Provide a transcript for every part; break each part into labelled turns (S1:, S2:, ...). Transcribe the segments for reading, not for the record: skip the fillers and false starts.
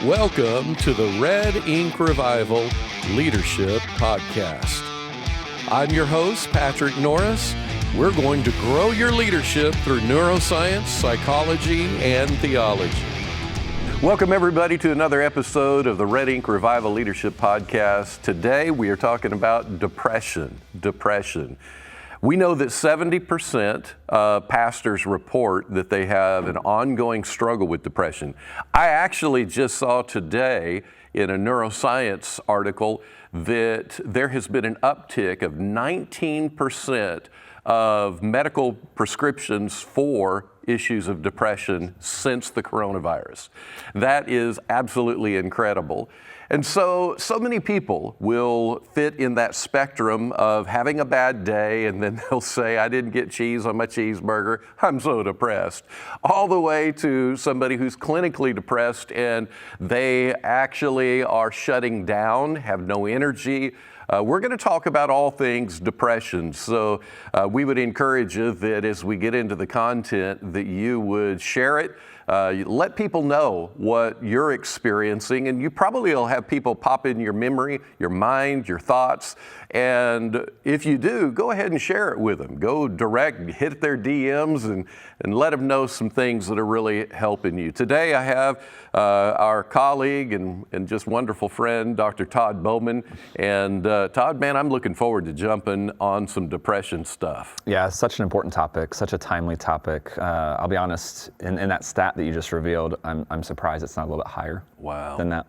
S1: Welcome to the Red Ink Revival Leadership Podcast. I'm your host, Patrick Norris. We're going to grow your leadership through neuroscience, psychology, and theology. Welcome, everybody, to another episode of the Red Ink Revival Leadership Podcast. Today, we are talking about depression. We know that 70% of pastors report that they have an ongoing struggle with depression. I actually just saw today in a neuroscience article that there has been an uptick of 19% of medical prescriptions for issues of depression since the coronavirus. That is absolutely incredible. And so many people will fit in that spectrum of having a bad day, and then they'll say, I didn't get cheese on my cheeseburger, I'm so depressed. All the way to somebody who's clinically depressed and they actually are shutting down, have no energy. We're going to talk about all things depression. So we would encourage you that as we get into the content that you would share it. Let people know what you're experiencing, and you probably will have people pop in your memory, your mind, your thoughts. And if you do, go ahead and share it with them. Go direct, hit their DMs, and let them know some things that are really helping you. Today I have our colleague and just wonderful friend, Dr. Todd Bowman. And Todd, man, I'm looking forward to jumping on some depression stuff.
S2: Yeah, it's such an important topic, such a timely topic. I'll be honest, in that stat that you just revealed, I'm surprised it's not a little bit higher than that.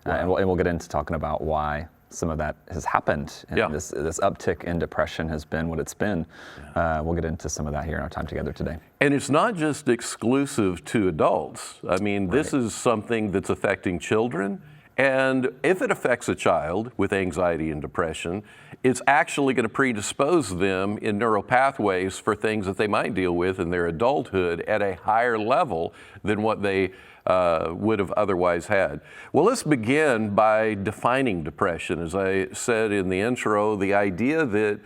S2: Wow. And we'll get into talking about why some of that has happened. And this uptick in depression has been what it's been. We'll get into some of that here in our time together today.
S1: And it's not just exclusive to adults. I mean, this is something that's affecting children. And if it affects a child with anxiety and depression, it's actually going to predispose them in neural pathways for things that they might deal with in their adulthood at a higher level than what they would have otherwise had. Well, let's begin by defining depression. As I said in the intro, the idea that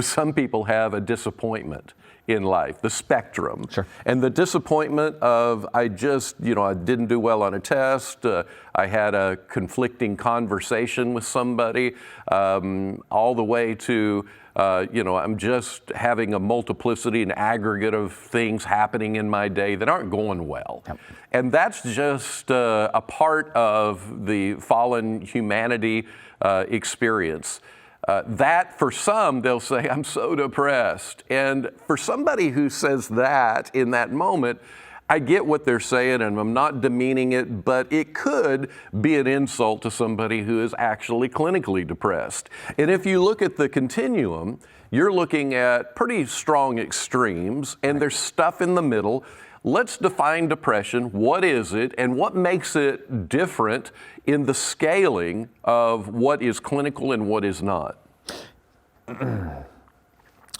S1: some people have a disappointment in life, the spectrum.
S2: Sure. And
S1: the disappointment of I didn't do well on a test, I had a conflicting conversation with somebody, all the way to I'm just having a multiplicity and aggregate of things happening in my day that aren't going well. Yep. And that's just a part of the fallen humanity experience. That for some, they'll say, I'm so depressed. And for somebody who says that in that moment, I get what they're saying and I'm not demeaning it, but it could be an insult to somebody who is actually clinically depressed. And if you look at the continuum, you're looking at pretty strong extremes, and there's stuff in the middle. Let's define depression. What is it, and what makes it different in the scaling of what is clinical and what is not?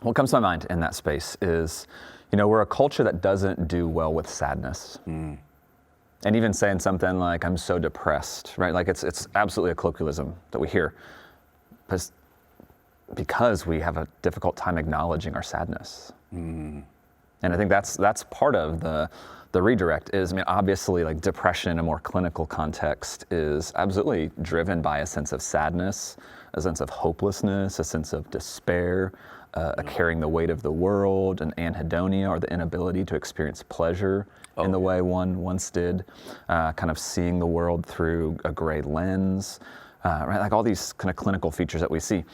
S2: What comes to my mind in that space is, we're a culture that doesn't do well with sadness. And even saying something like, I'm so depressed, right? Like it's absolutely a colloquialism that we hear because we have a difficult time acknowledging our sadness. And I think that's part of the redirect is, obviously, like depression in a more clinical context is absolutely driven by a sense of sadness, a sense of hopelessness, a sense of despair, a carrying the weight of the world, an anhedonia, or the inability to experience pleasure in the way one once did, kind of seeing the world through a gray lens, right? Like all these kind of clinical features that we see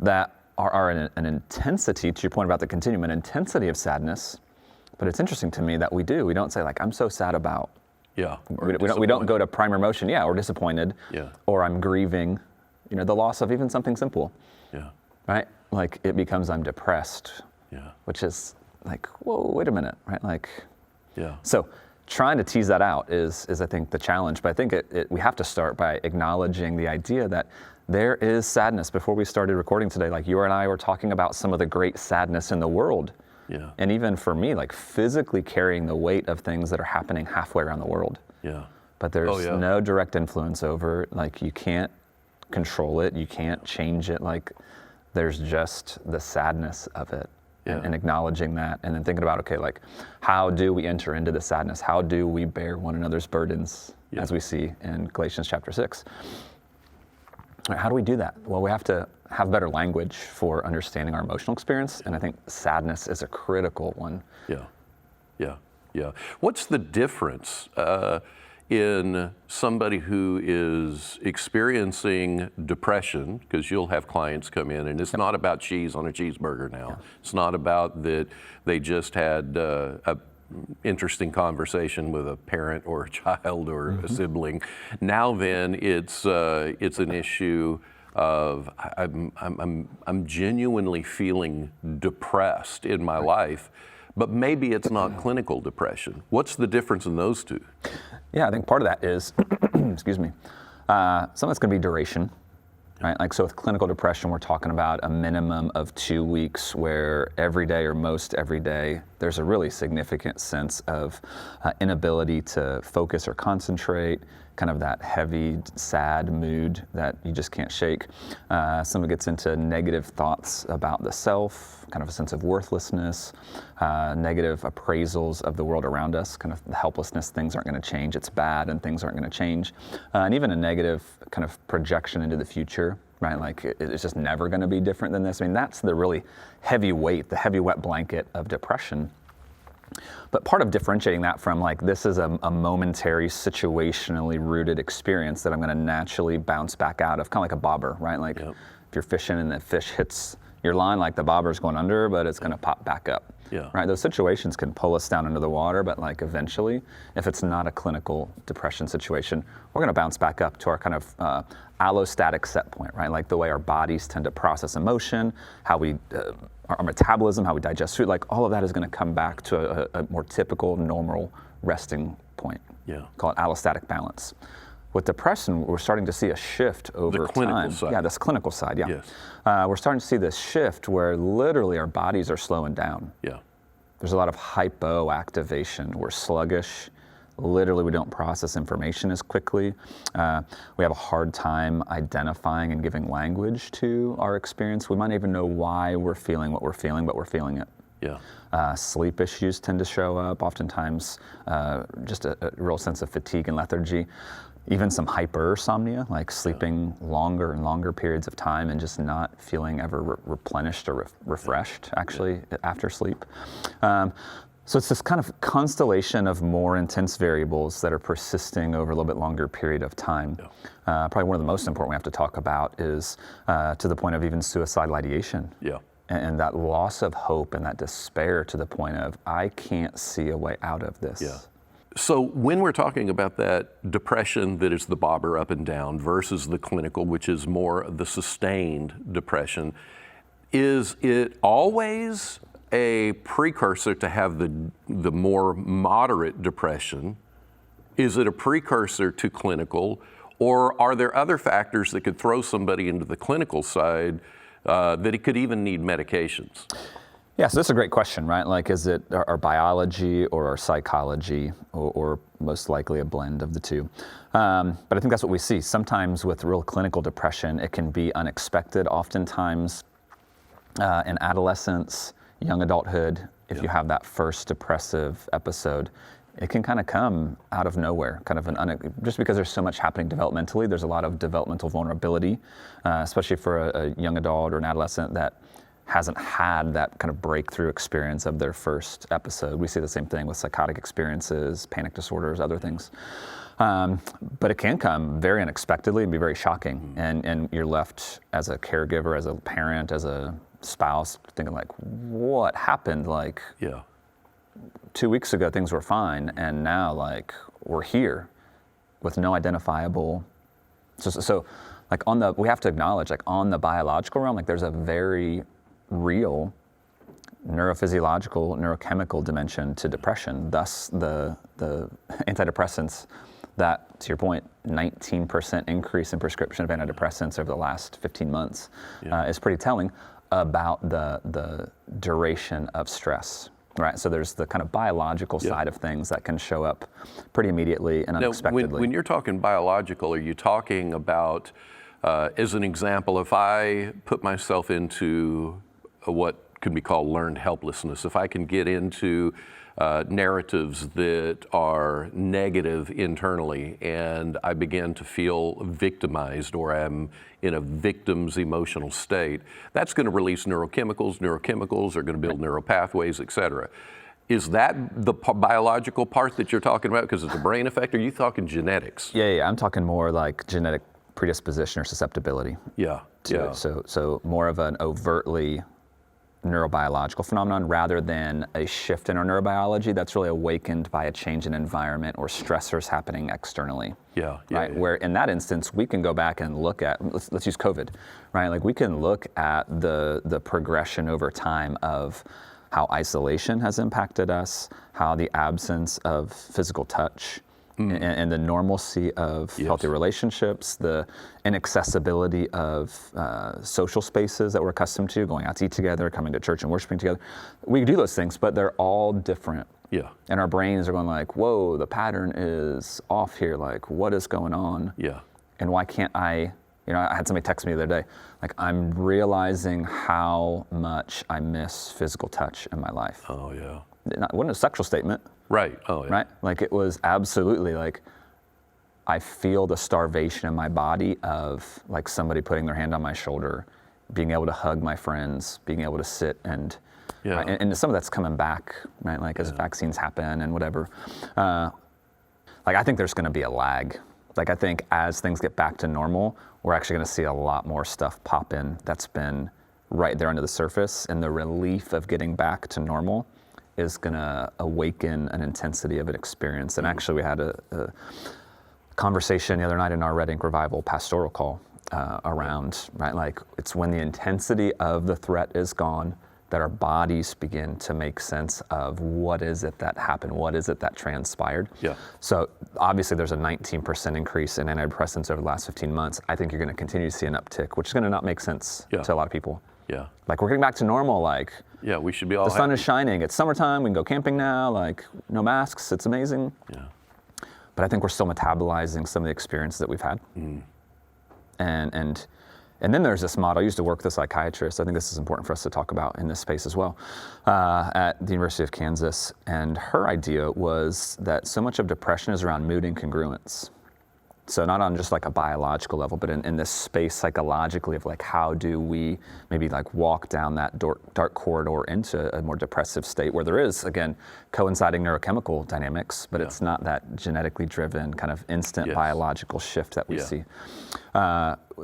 S2: that are an intensity, to your point about the continuum, an intensity of sadness. But it's interesting to me that we don't say like, I'm so sad about.
S1: Yeah.
S2: We don't go to prime emotion, or disappointed.
S1: Yeah.
S2: Or I'm grieving, the loss of even something simple.
S1: Yeah.
S2: Right? Like it becomes I'm depressed.
S1: Yeah.
S2: Which is like, whoa, wait a minute, right? Like,
S1: yeah.
S2: So trying to tease that out is I think the challenge, but I think we have to start by acknowledging the idea that there is sadness. Before we started recording today, like you and I were talking about some of the great sadness in the world.
S1: Yeah.
S2: And even for me, like physically carrying the weight of things that are happening halfway around the world.
S1: Yeah.
S2: But there's no direct influence over it. Like you can't control it. You can't change it. Like there's just the sadness of it. and acknowledging that, and then thinking about, okay, like, how do we enter into the sadness? How do we bear one another's burdens, as we see in Galatians chapter 6? How do we do that? Well, we have to have better language for understanding our emotional experience, and I think sadness is a critical one.
S1: Yeah. What's the difference in somebody who is experiencing depression, because you'll have clients come in and it's not about cheese on a cheeseburger now. Yeah. It's not about that they just had a interesting conversation with a parent or a child or a sibling. Now then it's an issue of I'm genuinely feeling depressed in my life, but maybe it's not clinical depression. What's the difference in those two?
S2: Yeah, I think part of that is, excuse me, some of it's going to be duration, right? Like, so with clinical depression, we're talking about a minimum of 2 weeks where every day or most every day, there's a really significant sense of inability to focus or concentrate, kind of that heavy, sad mood that you just can't shake. Some of it gets into negative thoughts about the self, kind of a sense of worthlessness, negative appraisals of the world around us, kind of the helplessness, things aren't going to change, it's bad and things aren't going to change. And even a negative kind of projection into the future, right? Like, it's just never going to be different than this. I mean, that's the really heavy weight, the heavy wet blanket of depression. But part of differentiating that from, like, this is a momentary, situationally rooted experience that I'm going to naturally bounce back out of, kind of like a bobber, right? Like, if you're fishing and the fish hits your line, like, the bobber's going under, but it's going to pop back up. Right? Those situations can pull us down into the water, but, like, eventually, if it's not a clinical depression situation, we're going to bounce back up to our kind of allostatic set point, right? Like the way our bodies tend to process emotion, how we our metabolism, how we digest food, like all of that is going to come back to a more typical, normal resting point. Call it allostatic balance. With depression, we're starting to see a shift over
S1: the clinical
S2: time.
S1: Side.
S2: Yeah, this clinical side, yeah.
S1: Yes.
S2: We're starting to see this shift where literally our bodies are slowing down. There's a lot of hypoactivation. We're sluggish. Literally, we don't process information as quickly. We have a hard time identifying and giving language to our experience. We might even know why we're feeling what we're feeling, but we're feeling it. Sleep issues tend to show up, oftentimes just a real sense of fatigue and lethargy. Even some hypersomnia, like sleeping longer and longer periods of time and just not feeling ever replenished or refreshed, actually, after sleep. So it's this kind of constellation of more intense variables that are persisting over a little bit longer period of time. Probably one of the most important we have to talk about is to the point of even suicidal ideation. And that loss of hope and that despair to the point of, I can't see a way out of this.
S1: So when we're talking about that depression that is the bobber up and down versus the clinical, which is more the sustained depression, is it always a precursor to have the more moderate depression? Is it a precursor to clinical, or are there other factors that could throw somebody into the clinical side that it could even need medications?
S2: Yeah, so this is a great question, right? Like, is it our biology or our psychology, or most likely a blend of the two? But I think that's what we see. Sometimes with real clinical depression, it can be unexpected. Oftentimes in adolescence, young adulthood, if you have that first depressive episode, it can kind of come out of nowhere, kind of just because there's so much happening developmentally. There's a lot of developmental vulnerability, especially for a young adult or an adolescent that hasn't had that kind of breakthrough experience of their first episode. We see the same thing with psychotic experiences, panic disorders, other things. But it can come very unexpectedly and be very shocking. And you're left as a caregiver, as a parent, as a spouse, thinking like, what happened? Like, 2 weeks ago things were fine, and now like we're here with no identifiable. So like we have to acknowledge, like, on the biological realm, like, there's a very real neurophysiological, neurochemical dimension to depression. Thus, the antidepressants that, to your point, 19% increase in prescription of antidepressants over the last 15 months is pretty telling about the duration of stress. Right, so there's the kind of biological side of things that can show up pretty immediately and unexpectedly.
S1: Now, when you're talking biological, are you talking about, as an example, if I put myself into what can be called learned helplessness. If I can get into narratives that are negative internally and I begin to feel victimized or I'm in a victim's emotional state, that's going to release neurochemicals. Neurochemicals are going to build neural pathways, et cetera. Is that the biological part that you're talking about because it's a brain effect, or are you talking genetics?
S2: Yeah, I'm talking more like genetic predisposition or susceptibility.
S1: Yeah.
S2: So more of an overtly neurobiological phenomenon rather than a shift in our neurobiology that's really awakened by a change in environment or stressors happening externally. Right. Where in that instance we can go back and look at, let's use COVID, right? Like we can look at the progression over time of how isolation has impacted us, how the absence of physical touch and the normalcy of healthy relationships, the inaccessibility of social spaces that we're accustomed to, going out to eat together, coming to church and worshiping together. We do those things, but they're all different.
S1: Yeah.
S2: And our brains are going like, whoa, the pattern is off here. Like, what is going on?
S1: Yeah.
S2: And why can't I had somebody text me the other day, like, I'm realizing how much I miss physical touch in my life.
S1: Oh, yeah.
S2: It wasn't a sexual statement.
S1: Right. Oh, yeah.
S2: Right? Like, it was absolutely like, I feel the starvation in my body of like somebody putting their hand on my shoulder, being able to hug my friends, being able to sit and, and some of that's coming back, right? Like as vaccines happen and whatever. Like, I think there's going to be a lag. Like, I think as things get back to normal, we're actually going to see a lot more stuff pop in that's been right there under the surface, and the relief of getting back to normal is going to awaken an intensity of an experience. And actually, we had a conversation the other night in our Red Ink Revival pastoral call around, right? Like, it's when the intensity of the threat is gone that our bodies begin to make sense of what is it that happened, what is it that transpired.
S1: Yeah.
S2: So obviously there's a 19% increase in antidepressants over the last 15 months. I think you're going to continue to see an uptick, which is going to not make sense to a lot of people.
S1: Yeah.
S2: Like, we're getting back to normal, like,
S1: yeah, we should be all
S2: the sun
S1: happy.
S2: is shining, it's summertime, we can go camping now, like, no masks, it's amazing.
S1: Yeah.
S2: But I think we're still metabolizing some of the experiences that we've had. And then there's this model. I used to work with a psychiatrist. I think this is important for us to talk about in this space as well, at the University of Kansas. And her idea was that so much of depression is around mood incongruence. So not on just like a biological level, but in this space psychologically of like, how do we maybe like walk down that dark corridor into a more depressive state where there is, again, coinciding neurochemical dynamics, but it's not that genetically driven kind of instant biological shift that we see.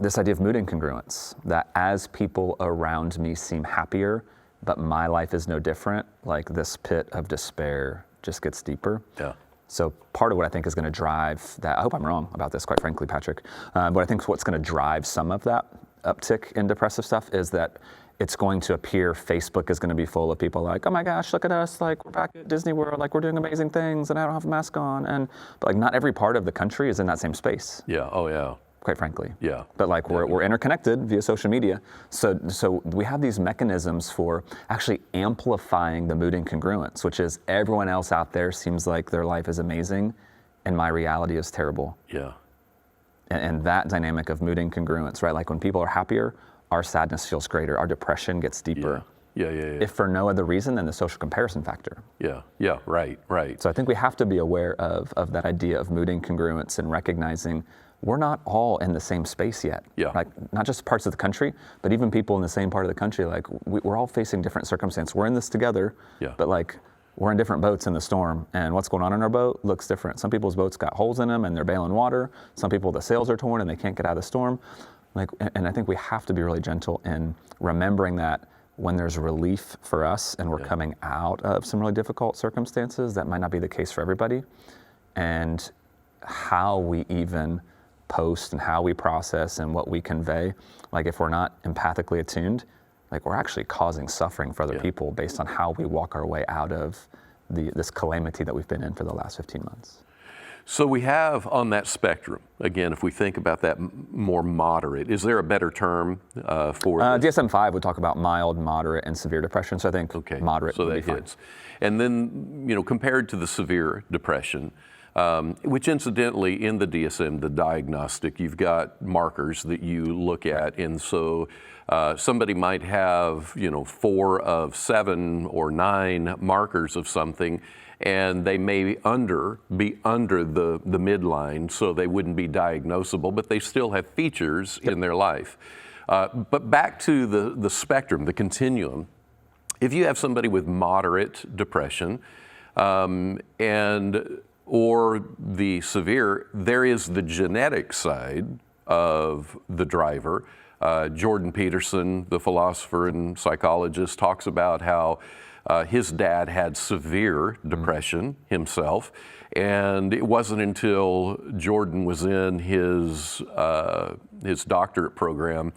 S2: This idea of mood incongruence, that as people around me seem happier, but my life is no different, like this pit of despair just gets deeper.
S1: Yeah.
S2: So part of what I think is going to drive that, I hope I'm wrong about this, quite frankly, Patrick, but I think what's going to drive some of that uptick in depressive stuff is that it's going to appear Facebook is going to be full of people like, oh my gosh, look at us, like, we're back at Disney World, like, we're doing amazing things, and I don't have a mask on, but like, not every part of the country is in that same space.
S1: Yeah. Oh, yeah.
S2: Quite frankly.
S1: Yeah.
S2: But like, we're interconnected via social media. So we have these mechanisms for actually amplifying the mood incongruence, which is everyone else out there seems like their life is amazing and my reality is terrible.
S1: Yeah.
S2: And that dynamic of mood incongruence, right? Like, when people are happier, our sadness feels greater, our depression gets deeper.
S1: Yeah.
S2: If for no other reason than the social comparison factor.
S1: Yeah, right.
S2: So I think we have to be aware of that idea of mood incongruence and recognizing we're not all in the same space yet.
S1: Yeah.
S2: Like, not just parts of the country, but even people in the same part of the country, like, we're all facing different circumstances. We're in this together, but like, we're in different boats in the storm, and what's going on in our boat looks different. Some people's boats got holes in them and they're bailing water. Some people, the sails are torn and they can't get out of the storm. Like, and I think we have to be really gentle in remembering that when there's relief for us and we're coming out of some really difficult circumstances, that might not be the case for everybody. And how we even post and how we process and what we convey, like, if we're not empathically attuned, like, we're actually causing suffering for other people based on how we walk our way out of this calamity that we've been in for the last 15 months.
S1: So we have on that spectrum, again, if we think about that more moderate, is there a better term for this?
S2: DSM-5 would talk about mild, moderate, and severe depression, so I think moderate
S1: so
S2: would
S1: that
S2: be
S1: hits. And then, compared to the severe depression, which incidentally in the DSM, the diagnostic, you've got markers that you look at. And so somebody might have, 4 of 7 or 9 markers of something, and they may be under the midline, so they wouldn't be diagnosable, but they still have features in their life. But back to the spectrum, the continuum. If you have somebody with moderate depression or the severe, there is the genetic side of the driver. Jordan Peterson, the philosopher and psychologist, talks about how his dad had severe depression himself, and it wasn't until Jordan was in his doctorate program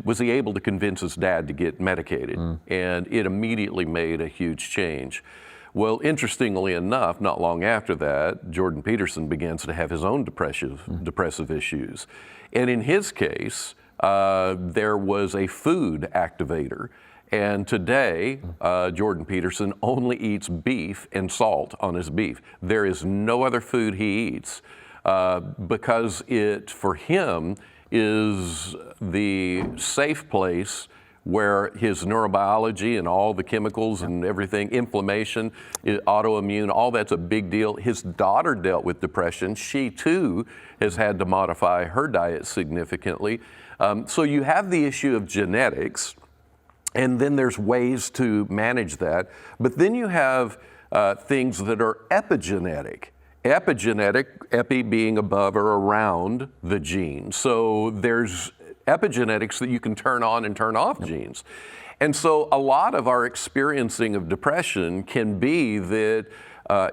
S1: was he able to convince his dad to get medicated, and it immediately made a huge change. Well, interestingly enough, not long after that, Jordan Peterson begins to have his own depressive issues, and in his case, there was a food activator. And today, Jordan Peterson only eats beef and salt on his beef. There is no other food he eats because it, for him, is the safe place where his neurobiology and all the chemicals and everything, inflammation, autoimmune, all that's a big deal. His daughter dealt with depression. She too has had to modify her diet significantly. So you have the issue of genetics, and then there's ways to manage that. But then you have things that are epigenetic. Epi being above or around the gene. So there's epigenetics that you can turn on and turn off genes. And so a lot of our experiencing of depression can be that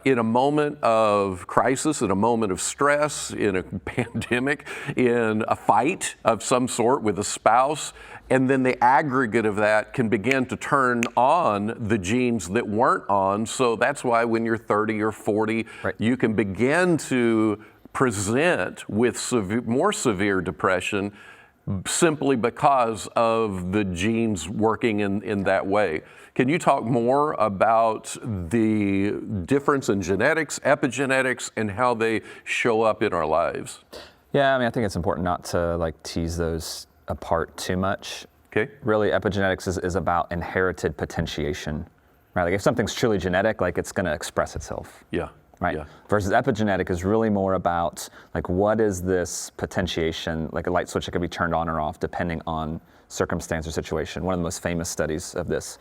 S1: in a moment of crisis, in a moment of stress, in a pandemic, in a fight of some sort with a spouse, and then the aggregate of that can begin to turn on the genes that weren't on. So that's why when you're 30 or 40, you can begin to present with more severe depression simply because of the genes working in that way. Can you talk more about the difference in genetics, epigenetics, and how they show up in our lives?
S2: Yeah, I think it's important not to tease those apart too much.
S1: Okay.
S2: Really, epigenetics is about inherited potentiation, right? If something's truly genetic, it's going to express itself.
S1: Yeah.
S2: Right.
S1: Yeah.
S2: Versus epigenetic is really more about what is this potentiation, like a light switch that can be turned on or off depending on circumstance or situation. One of the most famous studies of this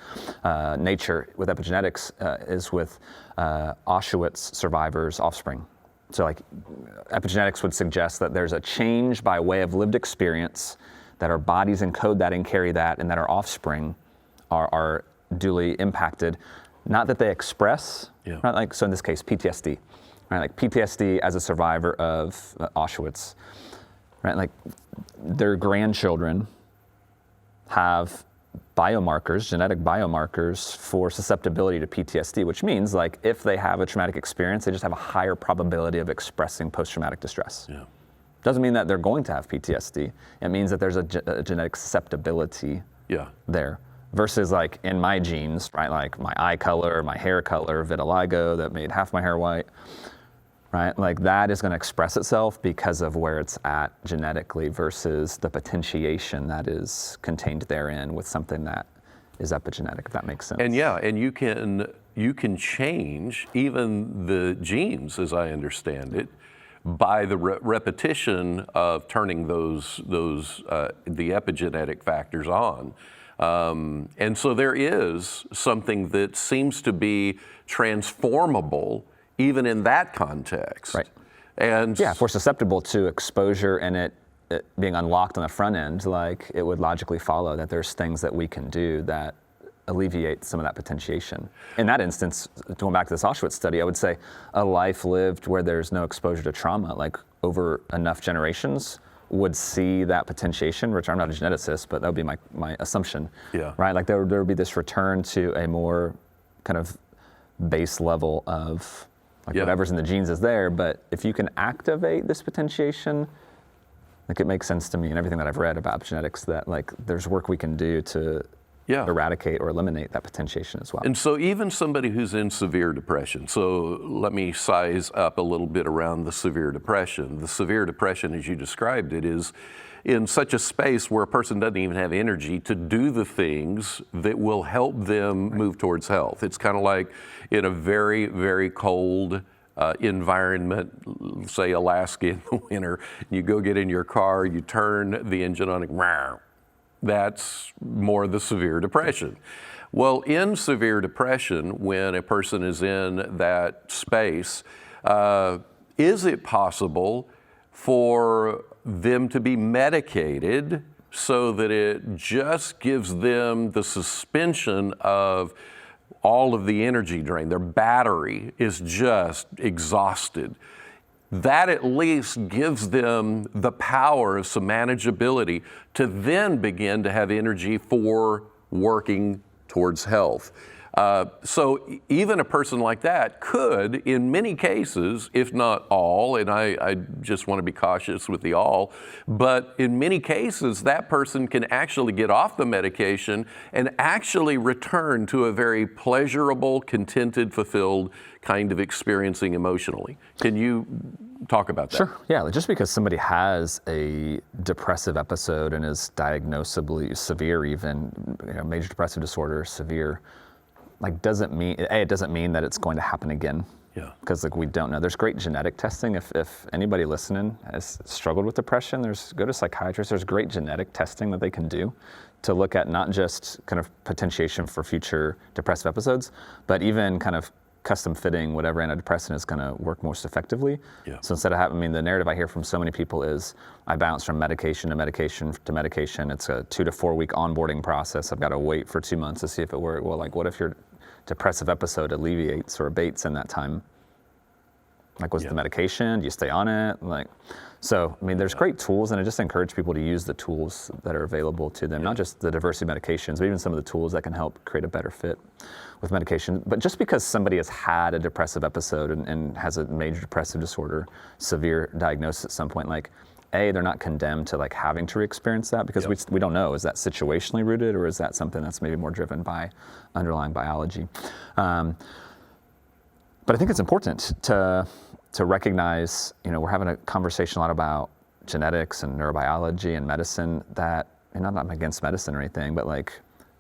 S2: nature with epigenetics is with Auschwitz survivors' offspring. So epigenetics would suggest that there's a change by way of lived experience, that our bodies encode that and carry that, and that our offspring are duly impacted. Not that they express, right? So in this case, PTSD, right? PTSD as a survivor of Auschwitz, right? Their grandchildren have biomarkers, genetic biomarkers for susceptibility to PTSD, which means if they have a traumatic experience, they just have a higher probability of expressing post-traumatic distress.
S1: Yeah.
S2: Doesn't mean that they're going to have PTSD. It means that there's a genetic susceptibility there. Versus in my genes, right? My eye color, my hair color, vitiligo that made half my hair white, right? That is going to express itself because of where it's at genetically versus the potentiation that is contained therein with something that is epigenetic, if that makes sense.
S1: And and you can change even the genes, as I understand it, by the repetition of turning those the epigenetic factors on. And so there is something that seems to be transformable even in that context.
S2: Right.
S1: And
S2: if we're susceptible to exposure and it being unlocked on the front end, it would logically follow that there's things that we can do that alleviate some of that potentiation. In that instance, going back to this Auschwitz study, I would say a life lived where there's no exposure to trauma, over enough generations, would see that potentiation, which I'm not a geneticist, but that would be my assumption.
S1: Yeah.
S2: Right? There would be this return to a more kind of base level of whatever's in the genes is there, but if you can activate this potentiation, it makes sense to me and everything that I've read about genetics that there's work we can do to eradicate or eliminate that potentiation as well.
S1: And so even somebody who's in severe depression, so let me size up a little bit around the severe depression. The severe depression, as you described it, is in such a space where a person doesn't even have energy to do the things that will help them move towards health. It's kind of like in a very, very cold environment, say Alaska in the winter, you go get in your car, you turn the engine on, and that's more the severe depression. Well, in severe depression, when a person is in that space, is it possible for them to be medicated so that it just gives them the suspension of all of the energy drain? Their battery is just exhausted. That at least gives them the power, some manageability to then begin to have energy for working towards health. So even a person like that could, in many cases, if not all, and I just want to be cautious with the all, but in many cases, that person can actually get off the medication and actually return to a very pleasurable, contented, fulfilled kind of experiencing emotionally. Can you talk about that?
S2: Sure, yeah. Just because somebody has a depressive episode and is diagnosably severe, even major depressive disorder, severe, doesn't mean it doesn't mean that it's going to happen again.
S1: Yeah.
S2: Because we don't know. There's great genetic testing. If anybody listening has struggled with depression, go to psychiatrists. There's great genetic testing that they can do to look at not just kind of potentiation for future depressive episodes, but even kind of custom fitting whatever antidepressant is going to work most effectively.
S1: Yeah.
S2: So instead of having, the narrative I hear from so many people is I bounce from medication to medication to medication. It's a 2 to 4 week onboarding process. I've got to wait for 2 months to see if it works. Well, what if your depressive episode alleviates or abates in that time? Was it the medication? Do you stay on it? There's great tools, and I just encourage people to use the tools that are available to them, not just the diversity of medications, but even some of the tools that can help create a better fit with medication. But just because somebody has had a depressive episode and has a major depressive disorder, severe diagnosis at some point, they're not condemned to having to re-experience that, because we don't know, is that situationally rooted, or is that something that's maybe more driven by underlying biology? But I think it's important to recognize, we're having a conversation a lot about genetics and neurobiology and medicine, that, and I'm not against medicine or anything, but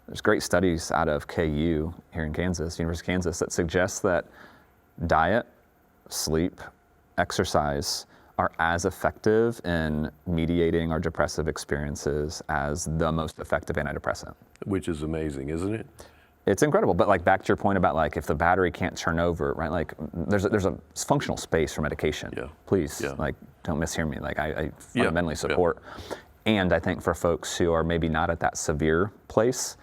S2: there's great studies out of KU here in Kansas, University of Kansas, that suggests that diet, sleep, exercise are as effective in mediating our depressive experiences as the most effective antidepressant.
S1: Which is amazing, isn't it?
S2: It's incredible, but back to your point about if the battery can't turn over, right? There's a functional space for medication.
S1: Yeah.
S2: Please,
S1: Yeah.
S2: don't mishear me. I fundamentally support.
S1: Yeah.
S2: And I think for folks who are maybe not at that severe place,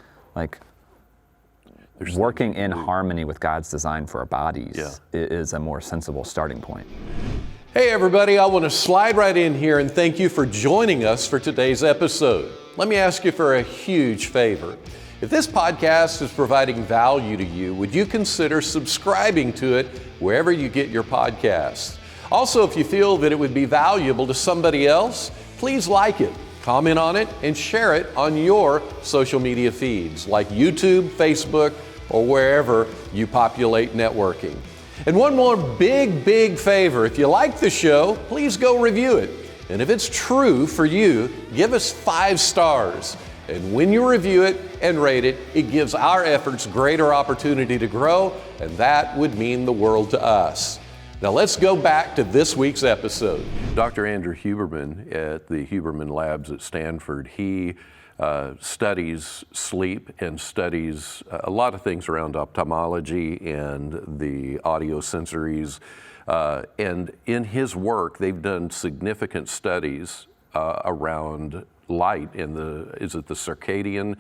S2: working in harmony with God's design for our bodies is a more sensible starting point.
S1: Hey everybody, I want to slide right in here and thank you for joining us for today's episode. Let me ask you for a huge favor. If this podcast is providing value to you, would you consider subscribing to it wherever you get your podcasts? Also, if you feel that it would be valuable to somebody else, please like it, comment on it, and share it on your social media feeds like YouTube, Facebook, or wherever you populate networking. And one more big favor. If you like the show, please go review it. And if it's true for you, give us 5 stars. And when you review it and rate it, it gives our efforts greater opportunity to grow, and that would mean the world to us. Now let's go back to this week's episode. Dr. Andrew Huberman at the Huberman Labs at Stanford, he studies sleep and studies a lot of things around ophthalmology and the audiosensories. And in his work, they've done significant studies around light and the circadian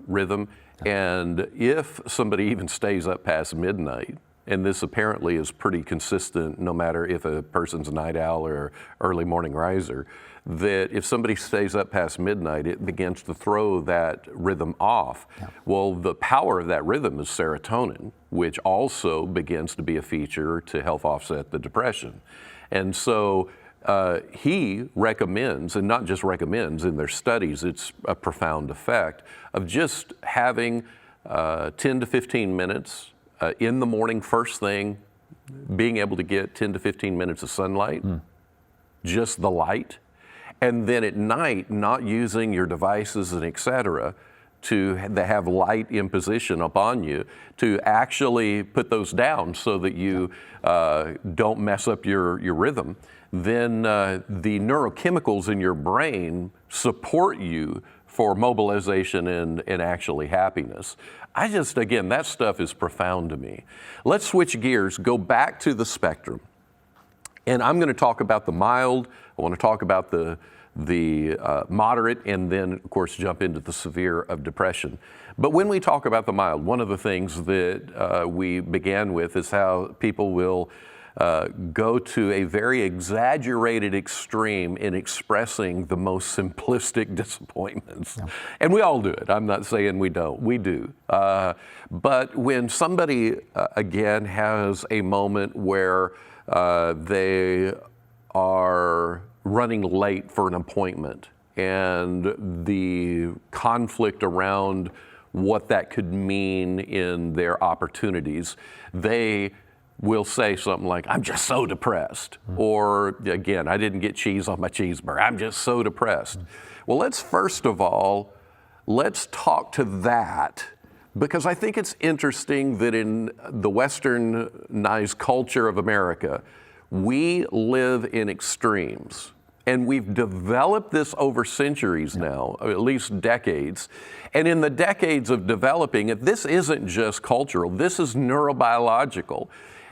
S1: rhythm. And if somebody even stays up past midnight, and this apparently is pretty consistent no matter if a person's a night owl or early morning riser, that if somebody stays up past midnight, it begins to throw that rhythm off. Yeah. Well, the power of that rhythm is serotonin, which also begins to be a feature to help offset the depression. And so he recommends, and not just recommends, in their studies, it's a profound effect of just having 10 to 15 minutes in the morning, first thing, being able to get 10 to 15 minutes of sunlight, just the light, and then at night, not using your devices and et cetera, to have light imposition upon you, to actually put those down so that you don't mess up your rhythm, then the neurochemicals in your brain support you for mobilization and actually happiness. Again, that stuff is profound to me. Let's switch gears, go back to the spectrum. And I'm going to talk about the mild, I want to talk about the moderate, and then, of course, jump into the severe of depression. But when we talk about the mild, one of the things that we began with is how people will go to a very exaggerated extreme in expressing the most simplistic disappointments. Yeah. And we all do it. I'm not saying we don't. We do. But when somebody, again, has a moment where they are running late for an appointment, and the conflict around what that could mean in their opportunities, they will say something like, I'm just so depressed. Or again, I didn't get cheese on my cheeseburger. I'm just so depressed. Well, let's first of all, let's talk to that, because I think it's interesting that in the westernized culture of America, we live in extremes. And we've developed this over centuries now, or at least decades. And in the decades of developing it, this isn't just cultural, this is neurobiological.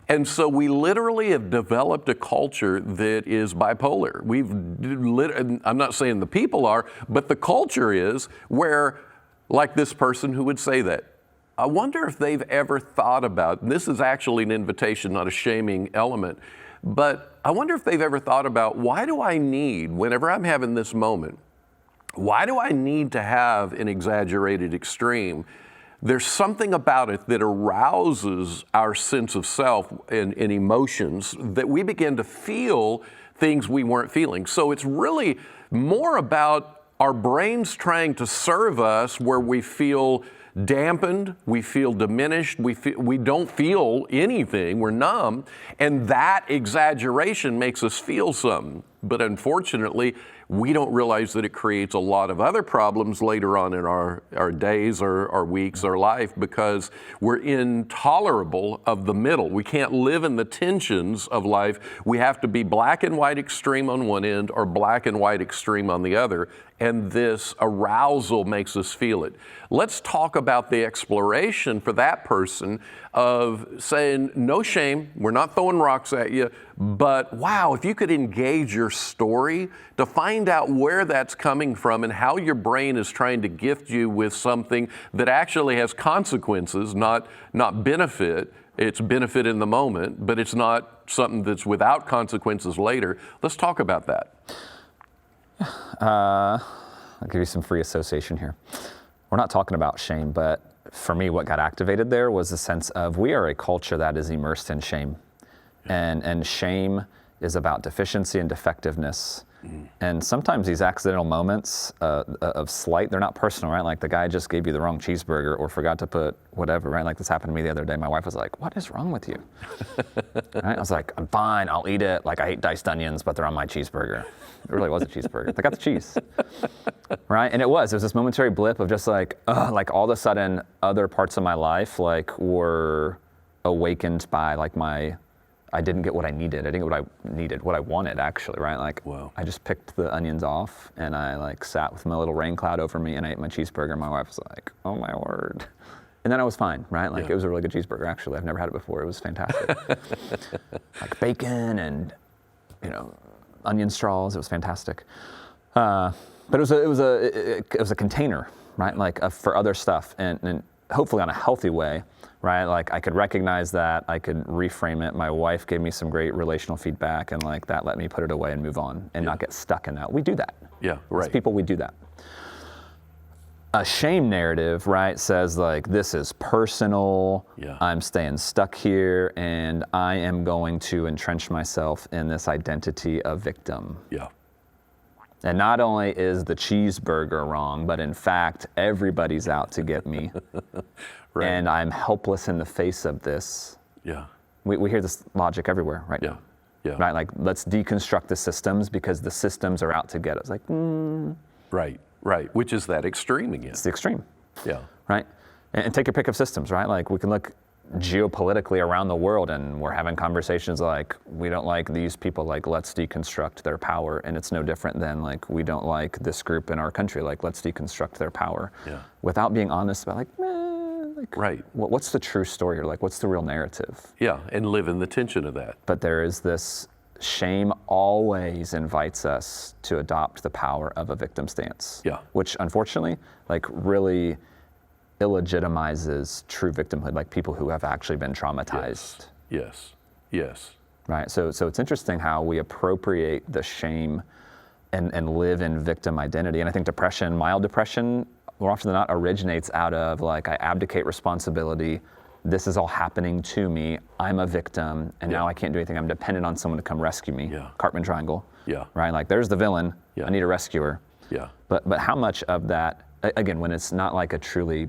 S1: And so we literally have developed a culture that is bipolar. I'm not saying the people are, but the culture is, where, like this person who would say that, I wonder if they've ever thought about, and this is actually an invitation, not a shaming element, but I wonder if they've ever thought about, why do I need, whenever I'm having this moment, why do I need to have an exaggerated extreme? There's something about it that arouses our sense of self and emotions, that we begin to feel things we weren't feeling. So it's really more about our brains trying to serve us, where we feel dampened, we feel diminished, we don't feel anything, we're numb, and that exaggeration makes us feel something. But unfortunately, we don't realize that it creates a lot of other problems later on in our days or our weeks or life, because we're intolerable of the middle. We can't live in the tensions of life. We have to be black and white extreme on one end or black and white extreme on the other, and this arousal makes us feel it. Let's talk about the exploration for that person of saying, no shame, we're not throwing rocks at you, but wow, if you could engage your story to find out where that's coming from and how your brain is trying to gift you with something that actually has consequences, not benefit. It's benefit in the moment, but it's not something that's without consequences later. Let's talk about that.
S2: I'll give you some free association here. We're not talking about shame, but for me, what got activated there was the sense of, we are a culture that is immersed in shame. And shame is about deficiency and defectiveness. And sometimes these accidental moments of slight, they're not personal, right? Like the guy just gave you the wrong cheeseburger or forgot to put whatever, right? Like this happened to me the other day. My wife was like, what is wrong with you? Right? I was like, I'm fine, I'll eat it. Like I hate diced onions, but they're on my cheeseburger. It really was a cheeseburger. They got the cheese, right? And it was this momentary blip of just like all of a sudden other parts of my life like were awakened by like I didn't get what I needed. I didn't get what I needed, what I wanted actually, right? Like, wow. I just picked the onions off and I like sat with my little rain cloud over me and I ate my cheeseburger. My wife was like, oh my word. And then I was fine, right? Like, It was a really good cheeseburger actually. I've never had it before. It was fantastic. Like bacon and, onion straws. It was fantastic. But it was a container, right? Like for other stuff and hopefully on a healthy way. Right, like I could recognize that, I could reframe it. My wife gave me some great relational feedback, and like that let me put it away and move on and not get stuck in that. We do that.
S1: Yeah, right.
S2: As people, we do that. a shame narrative, right, says like, this is personal,
S1: Yeah.
S2: I'm staying stuck here, and I am going to entrench myself in this identity of victim.
S1: Yeah.
S2: And not only is the cheeseburger wrong, but in fact, everybody's out to get me.
S1: Right.
S2: And I'm helpless in the face of this.
S1: Yeah.
S2: We hear this logic everywhere right
S1: Yeah.
S2: now.
S1: Yeah.
S2: Right? Like, let's deconstruct the systems because the systems are out to get us. Like,
S1: Right. Right. Which is that extreme again.
S2: it's the extreme.
S1: Yeah.
S2: Right? And take your pick of systems, right? Like, we can look geopolitically around the world and we're having conversations like, we don't like these people, like, let's deconstruct their power. And it's no different than like, we don't like this group in our country, like, let's deconstruct their power.
S1: Yeah.
S2: Without being honest about like,
S1: Right.
S2: what's the true story, or like, what's the real narrative?
S1: Yeah. And live in the tension of that.
S2: But there is this shame always invites us to adopt the power of a victim stance.
S1: Yeah.
S2: Which unfortunately, like, really illegitimizes true victimhood, like people who have actually been traumatized.
S1: Yes. Yes.
S2: Right. So it's interesting how we appropriate the shame and live in victim identity. And I think depression, mild depression, more often than not originates out of like, I abdicate responsibility. This is all happening to me. I'm a victim, and now I can't do anything. I'm dependent on someone to come rescue me.
S1: Yeah.
S2: Cartman triangle.
S1: Yeah.
S2: Right. Like, there's the villain.
S1: Yeah.
S2: I need a rescuer.
S1: Yeah.
S2: But how much of that, again, when it's not like a truly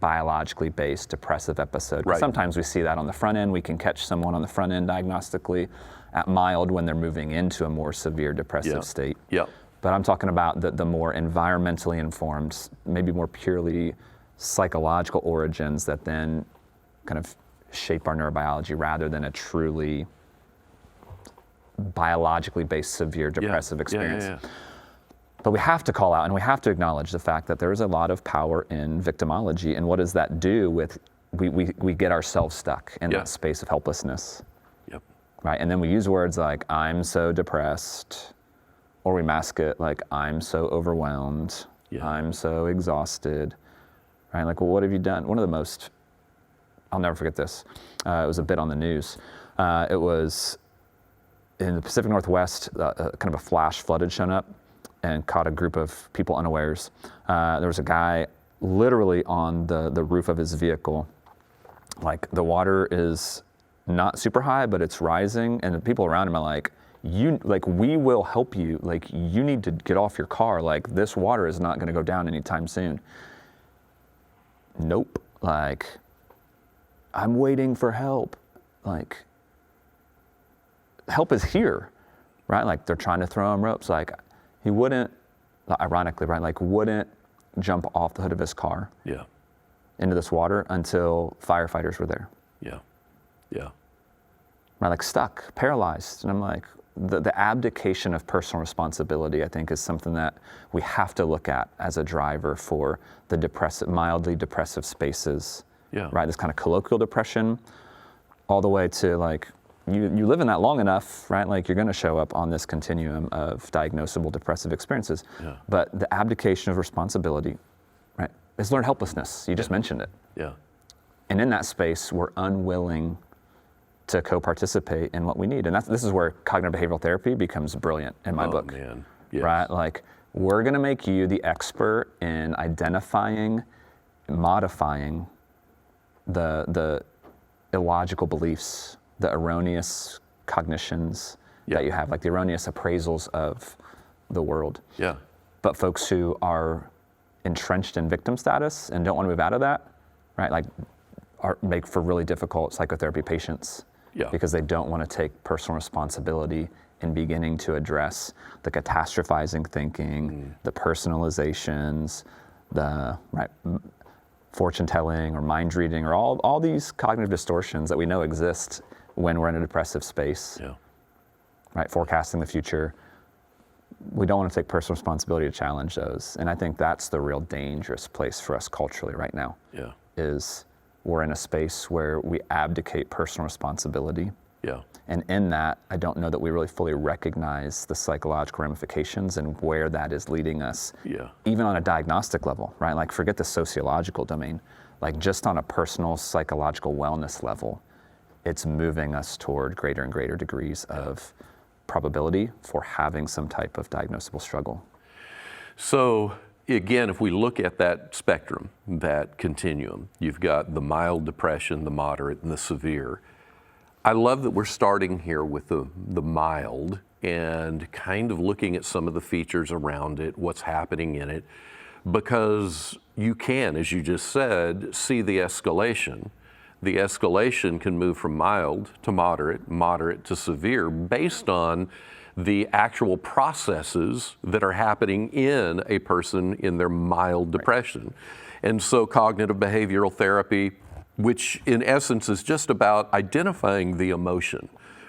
S2: biologically based depressive episode.
S1: Right.
S2: Sometimes we see that on the front end. We can catch someone on the front end diagnostically at mild when they're moving into a more severe depressive state.
S1: Yeah.
S2: But I'm talking about the more environmentally informed, maybe more purely psychological origins that then kind of shape our neurobiology rather than a truly biologically based severe depressive experience.
S1: Yeah.
S2: But we have to call out and we have to acknowledge the fact that there is a lot of power in victimology. And what does that do with, we get ourselves stuck in that space of helplessness.
S1: Yep.
S2: Right? And then we use words like, I'm so depressed, or we mask it like, I'm so overwhelmed, I'm so exhausted. Right? Like, well, what have you done? One of the most, I'll never forget this. It was a bit on the news. It was in the Pacific Northwest, kind of a flash flood had shown up and caught a group of people unawares. There was a guy literally on the roof of his vehicle. Like, the water is not super high, but it's rising, and the people around him are like, we will help you. Like, you need to get off your car. Like, this water is not gonna go down anytime soon. Nope. Like, I'm waiting for help. Like, help is here, right? Like, they're trying to throw him ropes. Like, he wouldn't, ironically, right? Like, wouldn't jump off the hood of his car into this water until firefighters were there.
S1: Yeah.
S2: Right? Like, stuck, paralyzed. And I'm like, the abdication of personal responsibility, I think, is something that we have to look at as a driver for the depressive, mildly depressive spaces.
S1: Yeah.
S2: Right? This kind of colloquial depression, all the way to like, you live in that long enough, right? Like, you're going to show up on this continuum of diagnosable depressive experiences.
S1: Yeah.
S2: But the abdication of responsibility, right, is learned helplessness. You just mentioned it.
S1: Yeah.
S2: And in that space, we're unwilling to co-participate in what we need. And this is where cognitive behavioral therapy becomes brilliant in my book.
S1: Man. Yes.
S2: Right? Like, we're going to make you the expert in identifying, modifying the illogical beliefs, the erroneous cognitions that you have, like the erroneous appraisals of the world.
S1: Yeah.
S2: But folks who are entrenched in victim status and don't want to move out of that, right, like, make for really difficult psychotherapy patients because they don't want to take personal responsibility in beginning to address the catastrophizing thinking, the personalizations, the fortune telling or mind reading, or all these cognitive distortions that we know exist when we're in a depressive space.
S1: Yeah.
S2: Right, forecasting the future. We don't want to take personal responsibility to challenge those. And I think that's the real dangerous place for us culturally right now.
S1: Yeah.
S2: Is we're in a space where we abdicate personal responsibility.
S1: Yeah.
S2: And in that, I don't know that we really fully recognize the psychological ramifications and where that is leading us.
S1: Yeah.
S2: Even on a diagnostic level, right? Like, forget the sociological domain. Like, just on a personal psychological wellness level, it's moving us toward greater and greater degrees of probability for having some type of diagnosable struggle.
S1: So again, if we look at that spectrum, that continuum, you've got the mild depression, the moderate, and the severe. I love that we're starting here with the mild and kind of looking at some of the features around it, what's happening in it, because you can, as you just said, see the escalation. The escalation can move from mild to moderate, moderate to severe, based on the actual processes that are happening in a person in their mild depression. And so cognitive behavioral therapy, which in essence is just about identifying the emotion.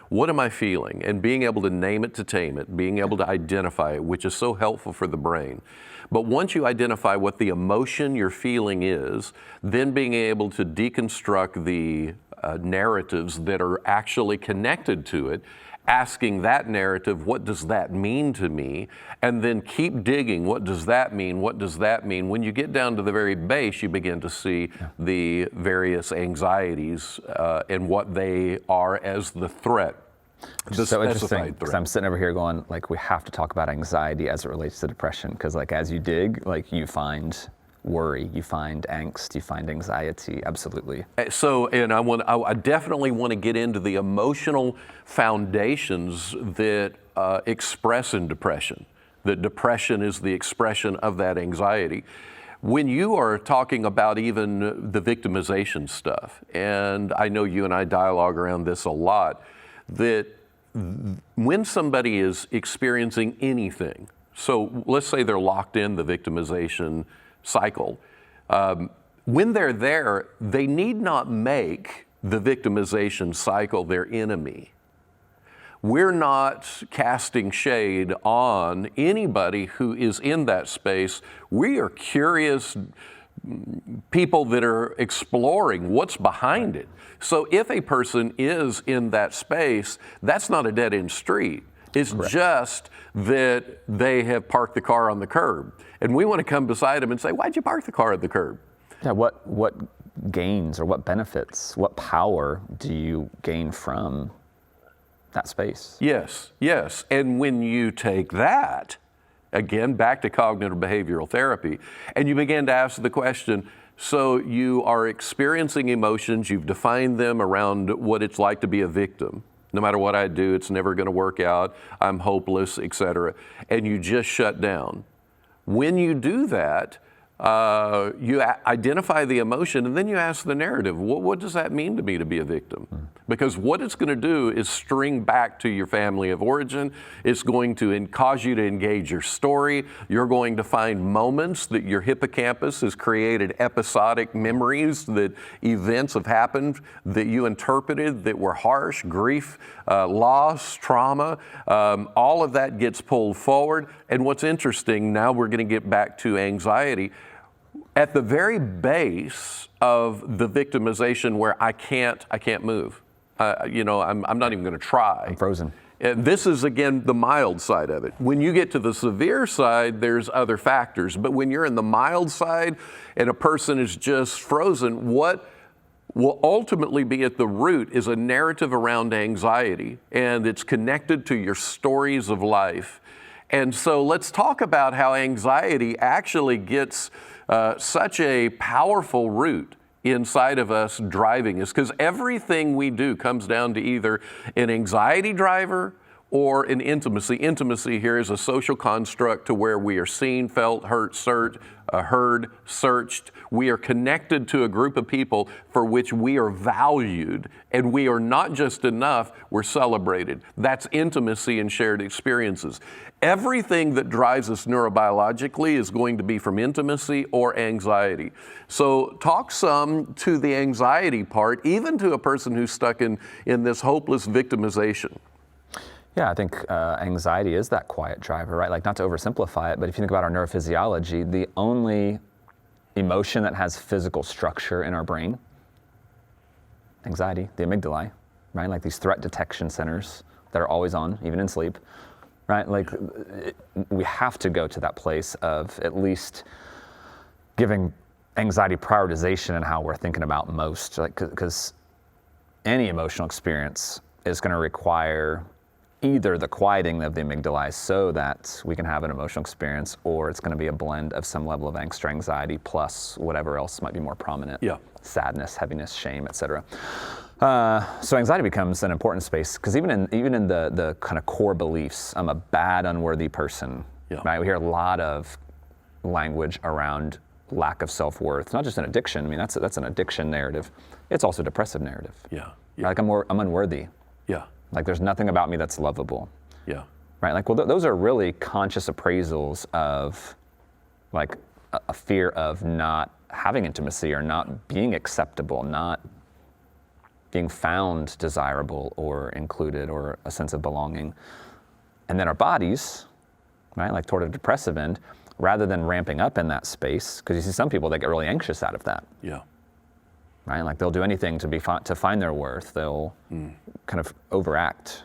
S1: What am I feeling? And being able to name it to tame it, being able to identify it, which is so helpful for the brain. But once you identify what the emotion you're feeling is, then being able to deconstruct the narratives that are actually connected to it, asking that narrative, what does that mean to me? And then keep digging, what does that mean? What does that mean? When you get down to the very base, you begin to see the various anxieties and what they are as the threat.
S2: It's so interesting, because I'm sitting over here going, like, we have to talk about anxiety as it relates to depression, because like as you dig, like you find worry, you find angst, you find anxiety, absolutely.
S1: So, and I definitely want to get into the emotional foundations that express in depression, that depression is the expression of that anxiety. When you are talking about even the victimization stuff, and I know you and I dialogue around this a lot, that when somebody is experiencing anything, so let's say they're locked in the victimization cycle, when they're there, they need not make the victimization cycle their enemy. We're not casting shade on anybody who is in that space. We are curious people that are exploring what's behind it. So if a person is in that space, that's not a dead-end street. It's just that they have parked the car on the curb. And we want to come beside them and say, why'd you park the car at the curb?
S2: Yeah, what gains or what benefits, what power do you gain from that space?
S1: Yes, yes. And when you take that, again, back to cognitive behavioral therapy, and you begin to ask the question, so you are experiencing emotions, you've defined them around what it's like to be a victim. No matter what I do, it's never going to work out, I'm hopeless, etc. And you just shut down. When you do that, you identify the emotion, and then you ask the narrative, what does that mean to me to be a victim? Because what it's going to do is string back to your family of origin. It's going to cause you to engage your story. You're going to find moments that your hippocampus has created episodic memories, that events have happened that you interpreted that were harsh, grief, loss, trauma. All of that gets pulled forward. And what's interesting, now we're going to get back to anxiety. At the very base of the victimization where I can't move. I'm not even going to try.
S2: I'm frozen.
S1: And this is, again, the mild side of it. When you get to the severe side, there's other factors. But when you're in the mild side and a person is just frozen, what will ultimately be at the root is a narrative around anxiety, and it's connected to your stories of life. And so let's talk about how anxiety actually gets such a powerful root inside of us driving us, because everything we do comes down to either an anxiety driver or an intimacy. Intimacy here is a social construct to where we are seen, felt, heard, searched. We are connected to a group of people for which we are valued, and we are not just enough, we're celebrated. That's intimacy and shared experiences. Everything that drives us neurobiologically is going to be from intimacy or anxiety. So talk some to the anxiety part, even to a person who's stuck in this hopeless victimization.
S2: Yeah, I think anxiety is that quiet driver, right? Like, not to oversimplify it, but if you think about our neurophysiology, the only emotion that has physical structure in our brain, anxiety, the amygdala, right? Like these threat detection centers that are always on, even in sleep, right? Like, we have to go to that place of at least giving anxiety prioritization in how we're thinking about most, like, because any emotional experience is going to require either the quieting of the amygdala so that we can have an emotional experience, or it's going to be a blend of some level of angst or anxiety plus whatever else might be more prominent.
S1: Yeah.
S2: Sadness, heaviness, shame, etc. So anxiety becomes an important space because even in the kind of core beliefs, I'm a bad, unworthy person.
S1: Yeah.
S2: Right? We hear a lot of language around lack of self-worth. Not just an addiction. I mean, that's an addiction narrative. It's also a depressive narrative.
S1: Yeah.
S2: Like I'm unworthy.
S1: Yeah.
S2: Like there's nothing about me that's lovable.
S1: Yeah.
S2: Right? Like, well, those are really conscious appraisals of like a fear of not having intimacy or not being acceptable, not being found desirable or included or a sense of belonging. And then our bodies, right, like toward a depressive end, rather than ramping up in that space, because you see some people that get really anxious out of that.
S1: Yeah.
S2: Right, like they'll do anything to find their worth. They'll kind of overact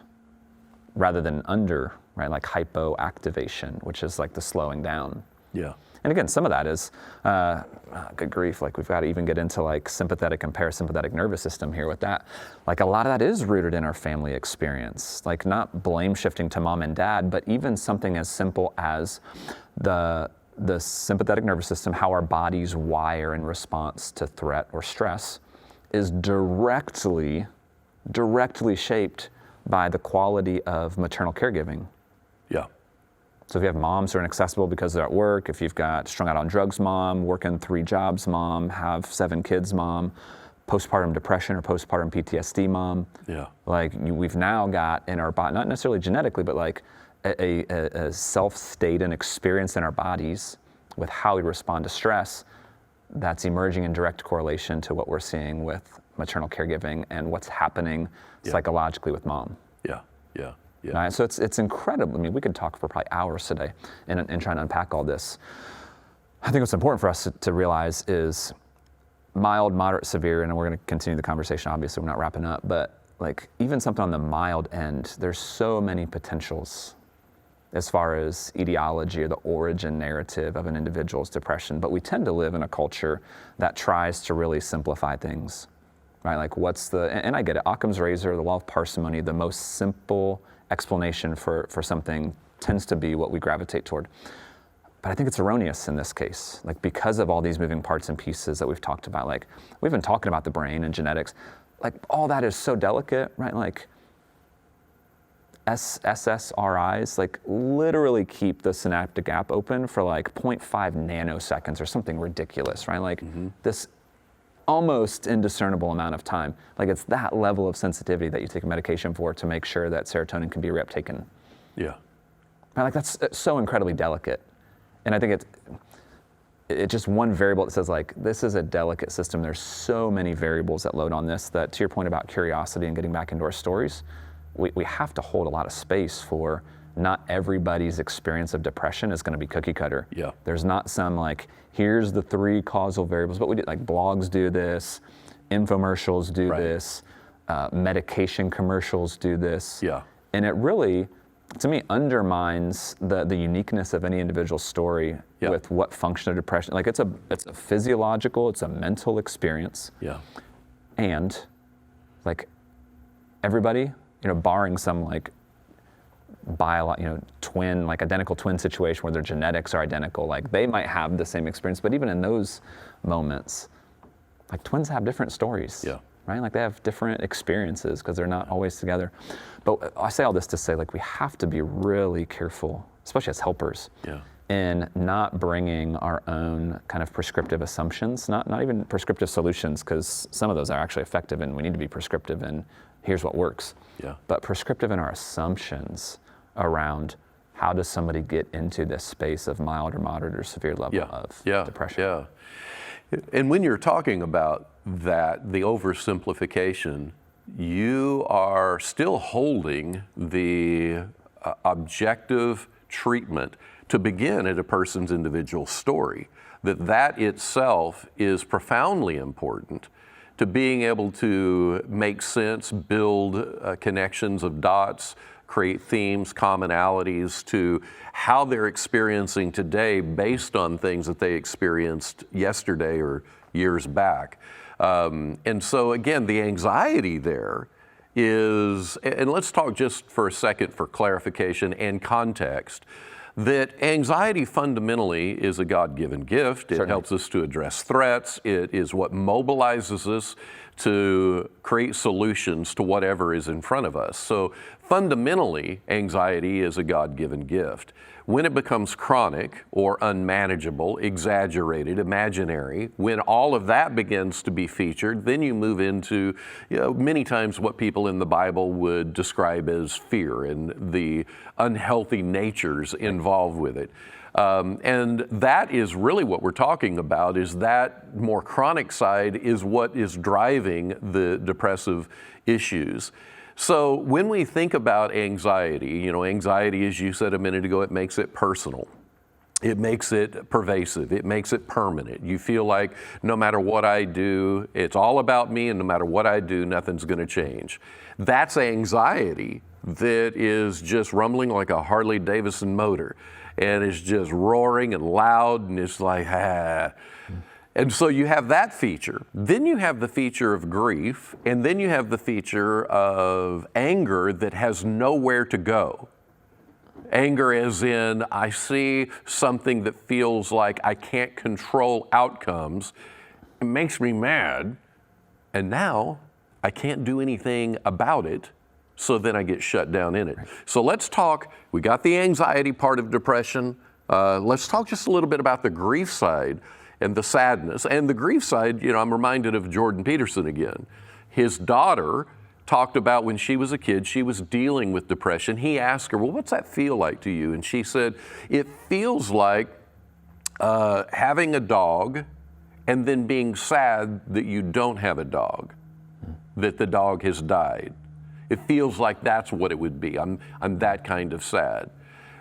S2: rather than under, right, like hypoactivation, which is like the slowing down.
S1: Yeah.
S2: And again, some of that is, good grief, like we've got to even get into like sympathetic and parasympathetic nervous system here with that. Like a lot of that is rooted in our family experience, like not blame shifting to mom and dad, but even something as simple as the sympathetic nervous system, how our bodies wire in response to threat or stress, is directly shaped by the quality of maternal caregiving.
S1: Yeah.
S2: So if you have moms who are inaccessible because they're at work, if you've got strung out on drugs mom, working 3 jobs mom, have 7 kids mom, postpartum depression or postpartum PTSD mom,
S1: yeah,
S2: like we've now got in our body, not necessarily genetically, but like a self-state and experience in our bodies with how we respond to stress that's emerging in direct correlation to what we're seeing with maternal caregiving and what's happening psychologically with mom.
S1: Yeah, yeah, yeah.
S2: Right? So it's incredible. I mean, we could talk for probably hours today in trying to unpack all this. I think what's important for us to realize is mild, moderate, severe, and we're going to continue the conversation, obviously, we're not wrapping up, but like even something on the mild end, there's so many potentials as far as etiology or the origin narrative of an individual's depression. But we tend to live in a culture that tries to really simplify things, right? Like and I get it, Occam's razor, the law of parsimony, the most simple explanation for something tends to be what we gravitate toward. But I think it's erroneous in this case, like because of all these moving parts and pieces that we've talked about. Like we've been talking about the brain and genetics, like all that is so delicate, right? Like SSRIs like literally keep the synaptic gap open for like 0.5 nanoseconds or something ridiculous, right? Like this almost indiscernible amount of time. Like it's that level of sensitivity that you take a medication for to make sure that serotonin can be reuptaken.
S1: Yeah.
S2: Right? Like that's so incredibly delicate. And I think it's just one variable that says like, this is a delicate system. There's so many variables that load on this that, to your point about curiosity and getting back into our stories, we have to hold a lot of space for not everybody's experience of depression is going to be cookie cutter.
S1: Yeah.
S2: There's not some like, here's the 3 causal variables, but we do like blogs do this, infomercials do this, medication commercials do this.
S1: Yeah.
S2: And it really, to me, undermines the uniqueness of any individual story with what function of depression. Like it's a physiological, it's a mental experience.
S1: Yeah.
S2: And like everybody, barring some like twin, like identical twin situation where their genetics are identical, like they might have the same experience, but even in those moments, like twins have different stories.
S1: Yeah.
S2: Right? Like they have different experiences because they're not always together. But I say all this to say like we have to be really careful, especially as helpers, in not bringing our own kind of prescriptive assumptions, not even prescriptive solutions, because some of those are actually effective and we need to be prescriptive and here's what works.
S1: Yeah.
S2: But prescriptive in our assumptions around how does somebody get into this space of mild or moderate or severe level of depression.
S1: Yeah. And when you're talking about that, the oversimplification, you are still holding the objective treatment to begin at a person's individual story. That itself is profoundly important to being able to make sense, build connections of dots, create themes, commonalities to how they're experiencing today based on things that they experienced yesterday or years back. And so again, the anxiety there is, and let's talk just for a second for clarification and context, that anxiety fundamentally is a God-given gift. It
S2: Certainly.
S1: helps us to address threats. It is what mobilizes us to create solutions to whatever is in front of us. So fundamentally, anxiety is a God-given gift. When it becomes chronic or unmanageable, exaggerated, imaginary, when all of that begins to be featured, then you move into, many times what people in the Bible would describe as fear and the unhealthy natures involved with it. And that is really what we're talking about, is that more chronic side is what is driving the depressive issues. So when we think about anxiety, anxiety, as you said a minute ago, it makes it personal. It makes it pervasive. It makes it permanent. You feel like no matter what I do, it's all about me, and no matter what I do, nothing's going to change. That's anxiety that is just rumbling like a Harley Davidson motor, and it's just roaring and loud, and it's like, ah. And so you have that feature. Then you have the feature of grief, and then you have the feature of anger that has nowhere to go. Anger as in, I see something that feels like I can't control outcomes. It makes me mad, and now I can't do anything about it, so then I get shut down in it. So let's talk, we got the anxiety part of depression. Let's talk just a little bit about the grief side and the sadness. And the grief side, I'm reminded of Jordan Peterson again. His daughter talked about when she was a kid, she was dealing with depression. He asked her, well, what's that feel like to you? And she said, it feels like having a dog and then being sad that you don't have a dog, that the dog has died. It feels like that's what it would be. I'm that kind of sad.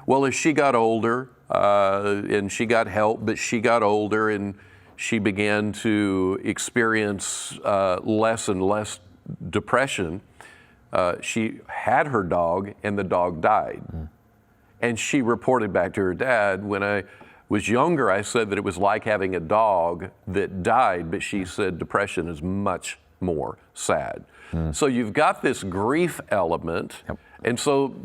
S1: Well, as she got older, and she got help, but she got older and she began to experience less and less depression. She had her dog and the dog died. And she reported back to her dad, when I was younger, I said that it was like having a dog that died, but she said depression is much more sad. So you've got this grief element. Yep. And so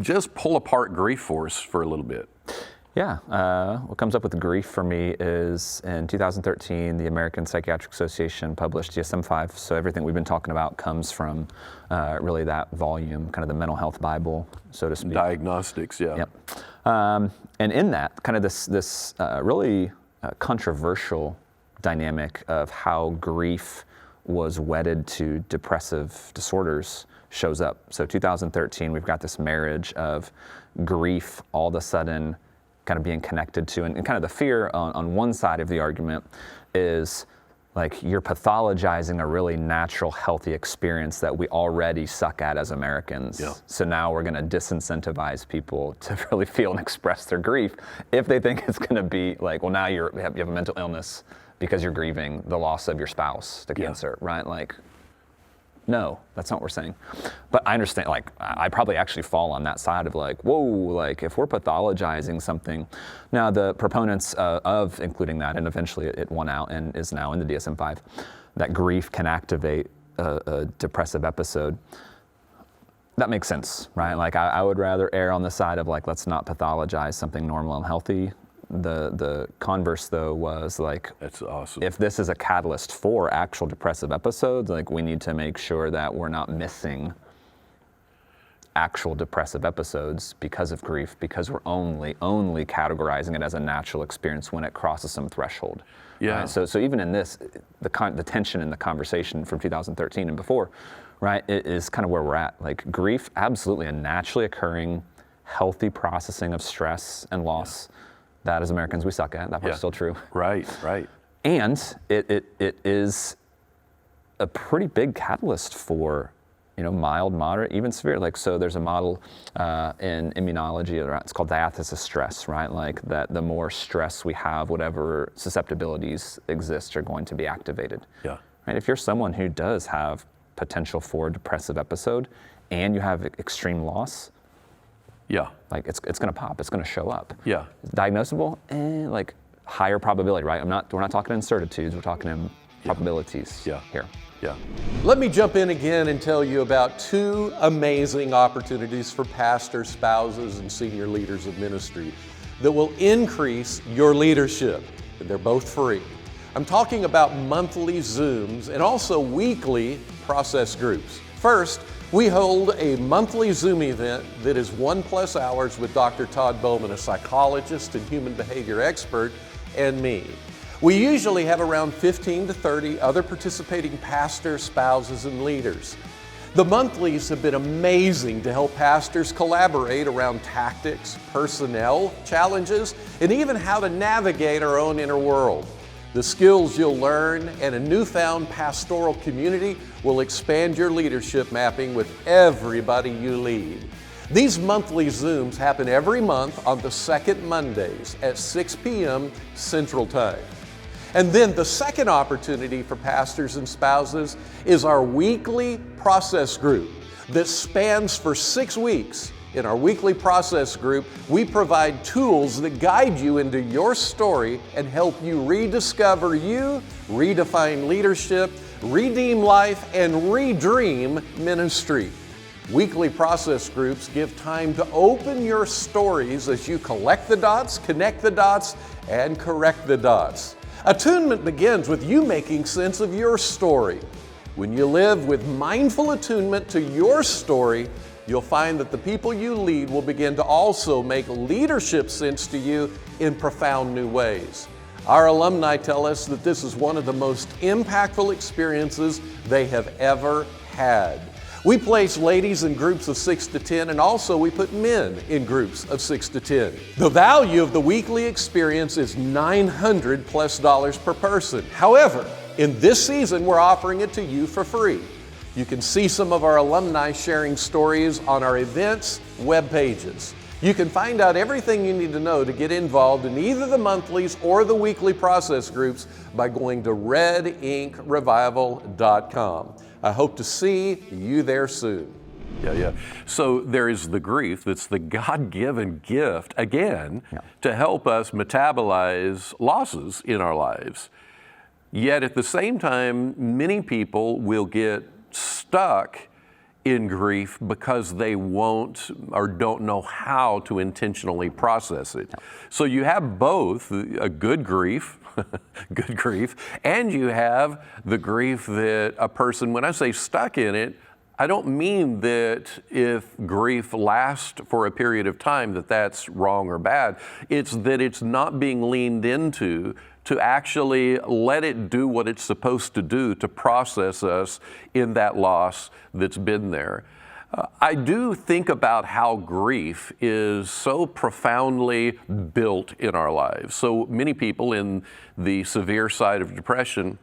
S1: just pull apart grief for us for a little bit.
S2: Yeah, what comes up with grief for me is in 2013, the American Psychiatric Association published DSM-5. So everything we've been talking about comes from really that volume, kind of the mental health Bible, so to speak.
S1: Diagnostics, yeah.
S2: Yep. And in that, kind of this really controversial dynamic of how grief was wedded to depressive disorders shows up. So 2013, we've got this marriage of grief all of a sudden kind of being connected to, and kind of the fear on one side of the argument is like you're pathologizing a really natural, healthy experience that we already suck at as Americans. Yeah. So now we're gonna disincentivize people to really feel and express their grief if they think it's gonna be like, well, now you have a mental illness because you're grieving the loss of your spouse to cancer, right? Like, no, that's not what we're saying. But I understand, like, I probably actually fall on that side of like, whoa, like if we're pathologizing something. Now the proponents of including that, and eventually it won out and is now in the DSM-5, that grief can activate a depressive episode. That makes sense, right? Like I would rather err on the side of like, let's not pathologize something normal and healthy. The converse though was like,
S1: that's awesome. If
S2: this is a catalyst for actual depressive episodes, like we need to make sure that we're not missing actual depressive episodes because of grief, because we're only categorizing it as a natural experience when it crosses some threshold. Yeah. Right? So even in this, the tension in the conversation from 2013 and before, right, it is kind of where we're at. Like grief, absolutely a naturally occurring, healthy processing of stress and loss. Yeah. That as Americans we suck at. That part's still true.
S1: Right, right.
S2: And it is a pretty big catalyst for, mild, moderate, even severe. Like, so there's a model in immunology, it's called diathesis stress, right? Like that the more stress we have, whatever susceptibilities exist are going to be activated. Yeah. Right? If you're someone who does have potential for a depressive episode and you have extreme loss, yeah, like it's gonna pop. It's gonna show up. Yeah. Diagnosable, like higher probability, right? We're not talking in certitudes. We're talking in probabilities here.
S1: Yeah. Let me jump in again and tell you about two amazing opportunities for pastors, spouses, and senior leaders of ministry that will increase your leadership. And they're both free. I'm talking about monthly Zooms and also weekly process groups. First, we hold a monthly Zoom event that is 1+ hours with Dr. Todd Bowman, a psychologist and human behavior expert, and me. We usually have around 15 to 30 other participating pastors, spouses, and leaders. The monthlies have been amazing to help pastors collaborate around tactics, personnel challenges, and even how to navigate our own inner world. The skills you'll learn and a newfound pastoral community will expand your leadership mapping with everybody you lead. These monthly Zooms happen every month on the second Mondays at 6 p.m. Central Time. And then the second opportunity for pastors and spouses is our weekly process group that spans for 6 weeks. In our weekly process group, we provide tools that guide you into your story and help you rediscover you, redefine leadership, redeem life, and redream ministry. Weekly process groups give time to open your stories as you collect the dots, connect the dots, and correct the dots. Attunement begins with you making sense of your story. When you live with mindful attunement to your story, you'll find that the people you lead will begin to also make leadership sense to you in profound new ways. Our alumni tell us that this is one of the most impactful experiences they have ever had. We place ladies in groups of 6 to 10, and also we put men in groups of 6 to 10. The value of the weekly experience is $900+ per person. However, in this season, we're offering it to you for free. You can see some of our alumni sharing stories on our events web pages. You can find out everything you need to know to get involved in either the monthlies or the weekly process groups by going to redinkrevival.com. I hope to see you there soon. Yeah. So there is the grief that's the God-given gift, again, to help us metabolize losses in our lives. Yet at the same time, many people will get stuck in grief because they won't or don't know how to intentionally process it. So you have both a good grief, and you have the grief that a person, when I say stuck in it, I don't mean that if grief lasts for a period of time that that's wrong or bad. It's that it's not being leaned into to actually let it do what it's supposed to do to process us in that loss that's been there. I do think about how grief is so profoundly built in our lives. So many people in the severe side of depression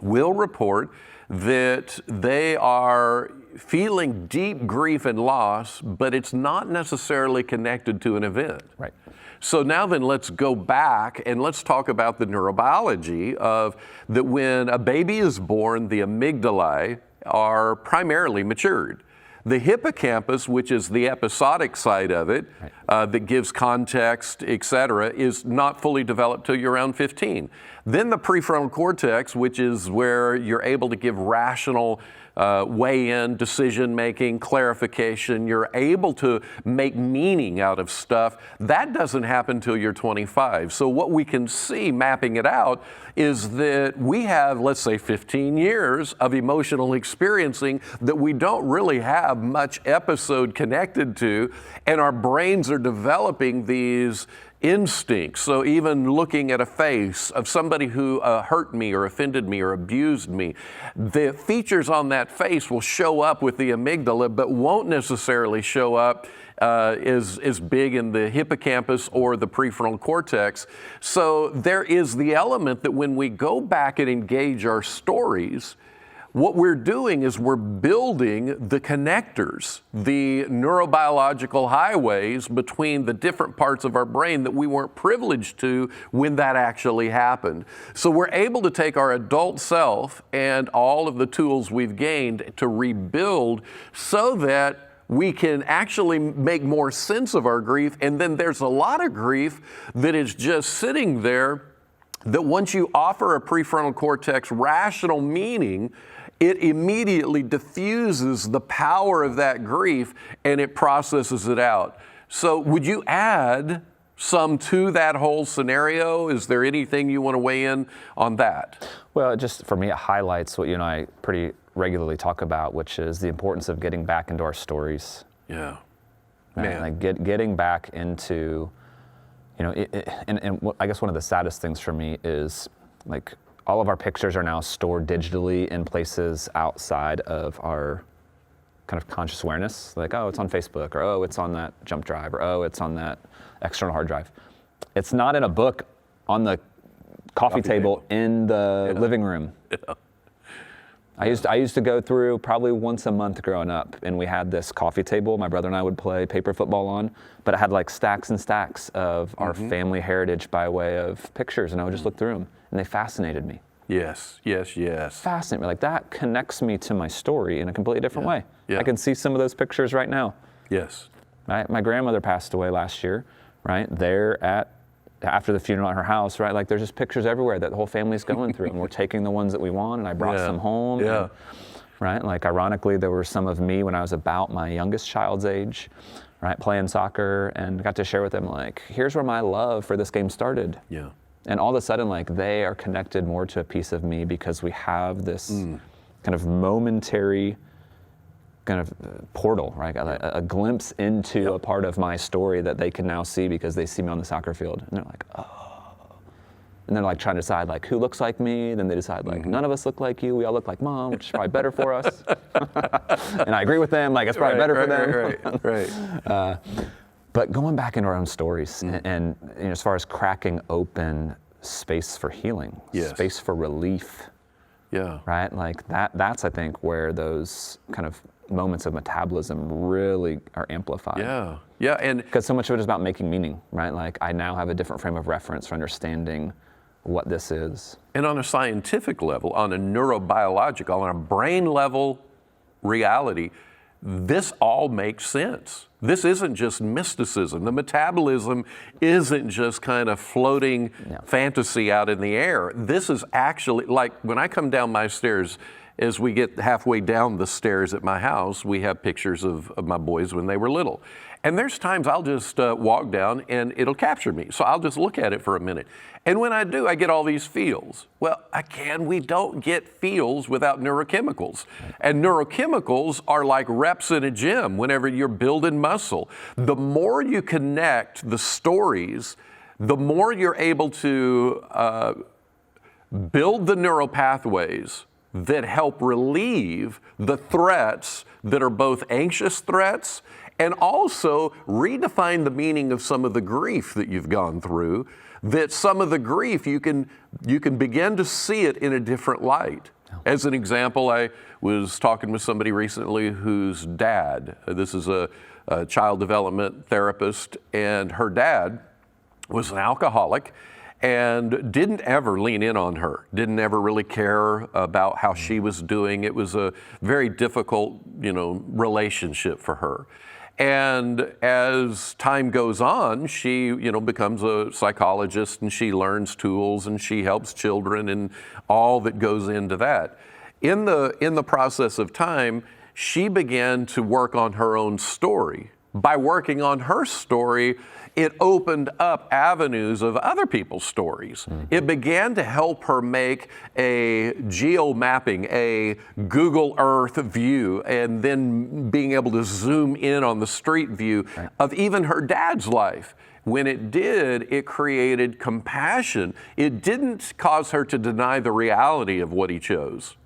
S1: will report that they are feeling deep grief and loss, but it's not necessarily connected to an event.
S2: Right.
S1: So now then, let's go back and let's talk about the neurobiology of that when a baby is born, the amygdalae are primarily matured. The hippocampus, which is the episodic side of it, that gives context, etc., is not fully developed till you're around 15. Then the prefrontal cortex, which is where you're able to give rational weigh-in, decision-making, clarification. You're able to make meaning out of stuff. That doesn't happen till you're 25. So what we can see mapping it out is that we have, let's say, 15 years of emotional experiencing that we don't really have much episode connected to, and our brains are developing these instincts. So even looking at a face of somebody who hurt me or offended me or abused me, the features on that face will show up with the amygdala, but won't necessarily show up is big in the hippocampus or the prefrontal cortex. So there is the element that when we go back and engage our stories, what we're doing is we're building the connectors, the neurobiological highways between the different parts of our brain that we weren't privileged to when that actually happened. So we're able to take our adult self and all of the tools we've gained to rebuild so that we can actually make more sense of our grief. And then there's a lot of grief that is just sitting there that once you offer a prefrontal cortex rational meaning, it immediately diffuses the power of that grief and it processes it out. So would you add some to that whole scenario? Is there anything you want to weigh in on that?
S2: Well, just for me, it highlights what you and I pretty regularly talk about, which is the importance of getting back into our stories.
S1: Yeah.
S2: Right?
S1: Man.
S2: Like getting back into, and I guess one of the saddest things for me is like all of our pictures are now stored digitally in places outside of our kind of conscious awareness. Like, oh, it's on Facebook, or oh, it's on that jump drive, or oh, it's on that external hard drive. It's not in a book on the coffee table in the living room. Yeah. I used to go through probably once a month growing up, and we had this coffee table my brother and I would play paper football on, but it had like stacks and stacks of our family heritage by way of pictures, and I would just look through them, and they fascinated me.
S1: Yes.
S2: Fascinated me. Like, that connects me to my story in a completely different way.
S1: Yeah.
S2: I can see some of those pictures right now.
S1: Yes.
S2: Right? My grandmother passed away last year, right? After the funeral at her house, right? Like, there's just pictures everywhere that the whole family's going through, and we're taking the ones that we want, and I brought some home.
S1: Yeah.
S2: And, right? Like, ironically, there were some of me when I was about my youngest child's age, right? Playing soccer, and got to share with them, like, here's where my love for this game started.
S1: Yeah.
S2: And all of a sudden, like, they are connected more to a piece of me because we have this kind of momentary kind of portal, right? A glimpse into a part of my story that they can now see because they see me on the soccer field. And they're like, oh. And they're like trying to decide, like, who looks like me? Then they decide, like, none of us look like you. We all look like Mom, which is probably better for us. And I agree with them. Like, it's probably better for them.
S1: Right.
S2: But going back into our own stories and as far as cracking open space for healing, space for relief, right? Like that's I think where those kind of moments of metabolism really are amplified.
S1: Yeah, and
S2: because so much of it is about making meaning, right? Like, I now have a different frame of reference for understanding what this is.
S1: And on a scientific level, on a neurobiological, on a brain level reality, this all makes sense. This isn't just mysticism. The metabolism isn't just kind of floating fantasy out in the air. This is actually, like, when I come down my stairs, as we get halfway down the stairs at my house, we have pictures of my boys when they were little. And there's times I'll just walk down and it'll capture me. So I'll just look at it for a minute. And when I do, I get all these feels. Well, we don't get feels without neurochemicals. And neurochemicals are like reps in a gym whenever you're building muscle. The more you connect the stories, the more you're able to build the neural pathways that help relieve the threats that are both anxious threats and also redefine the meaning of some of the grief that you've gone through, that some of the grief you can begin to see it in a different light. As an example, I was talking with somebody recently whose dad, this is a child development therapist, and her dad was an alcoholic and didn't ever lean in on her, didn't ever really care about how she was doing. It was a very difficult, relationship for her. And as time goes on, she, becomes a psychologist, and she learns tools, and she helps children and all that goes into that. In the process of time, she began to work on her own story. By working on her story, it opened up avenues of other people's stories. It began to help her make a geo-mapping, a Google Earth view, and then being able to zoom in on the street view of even her dad's life. When it did, it created compassion. It didn't cause her to deny the reality of what he chose.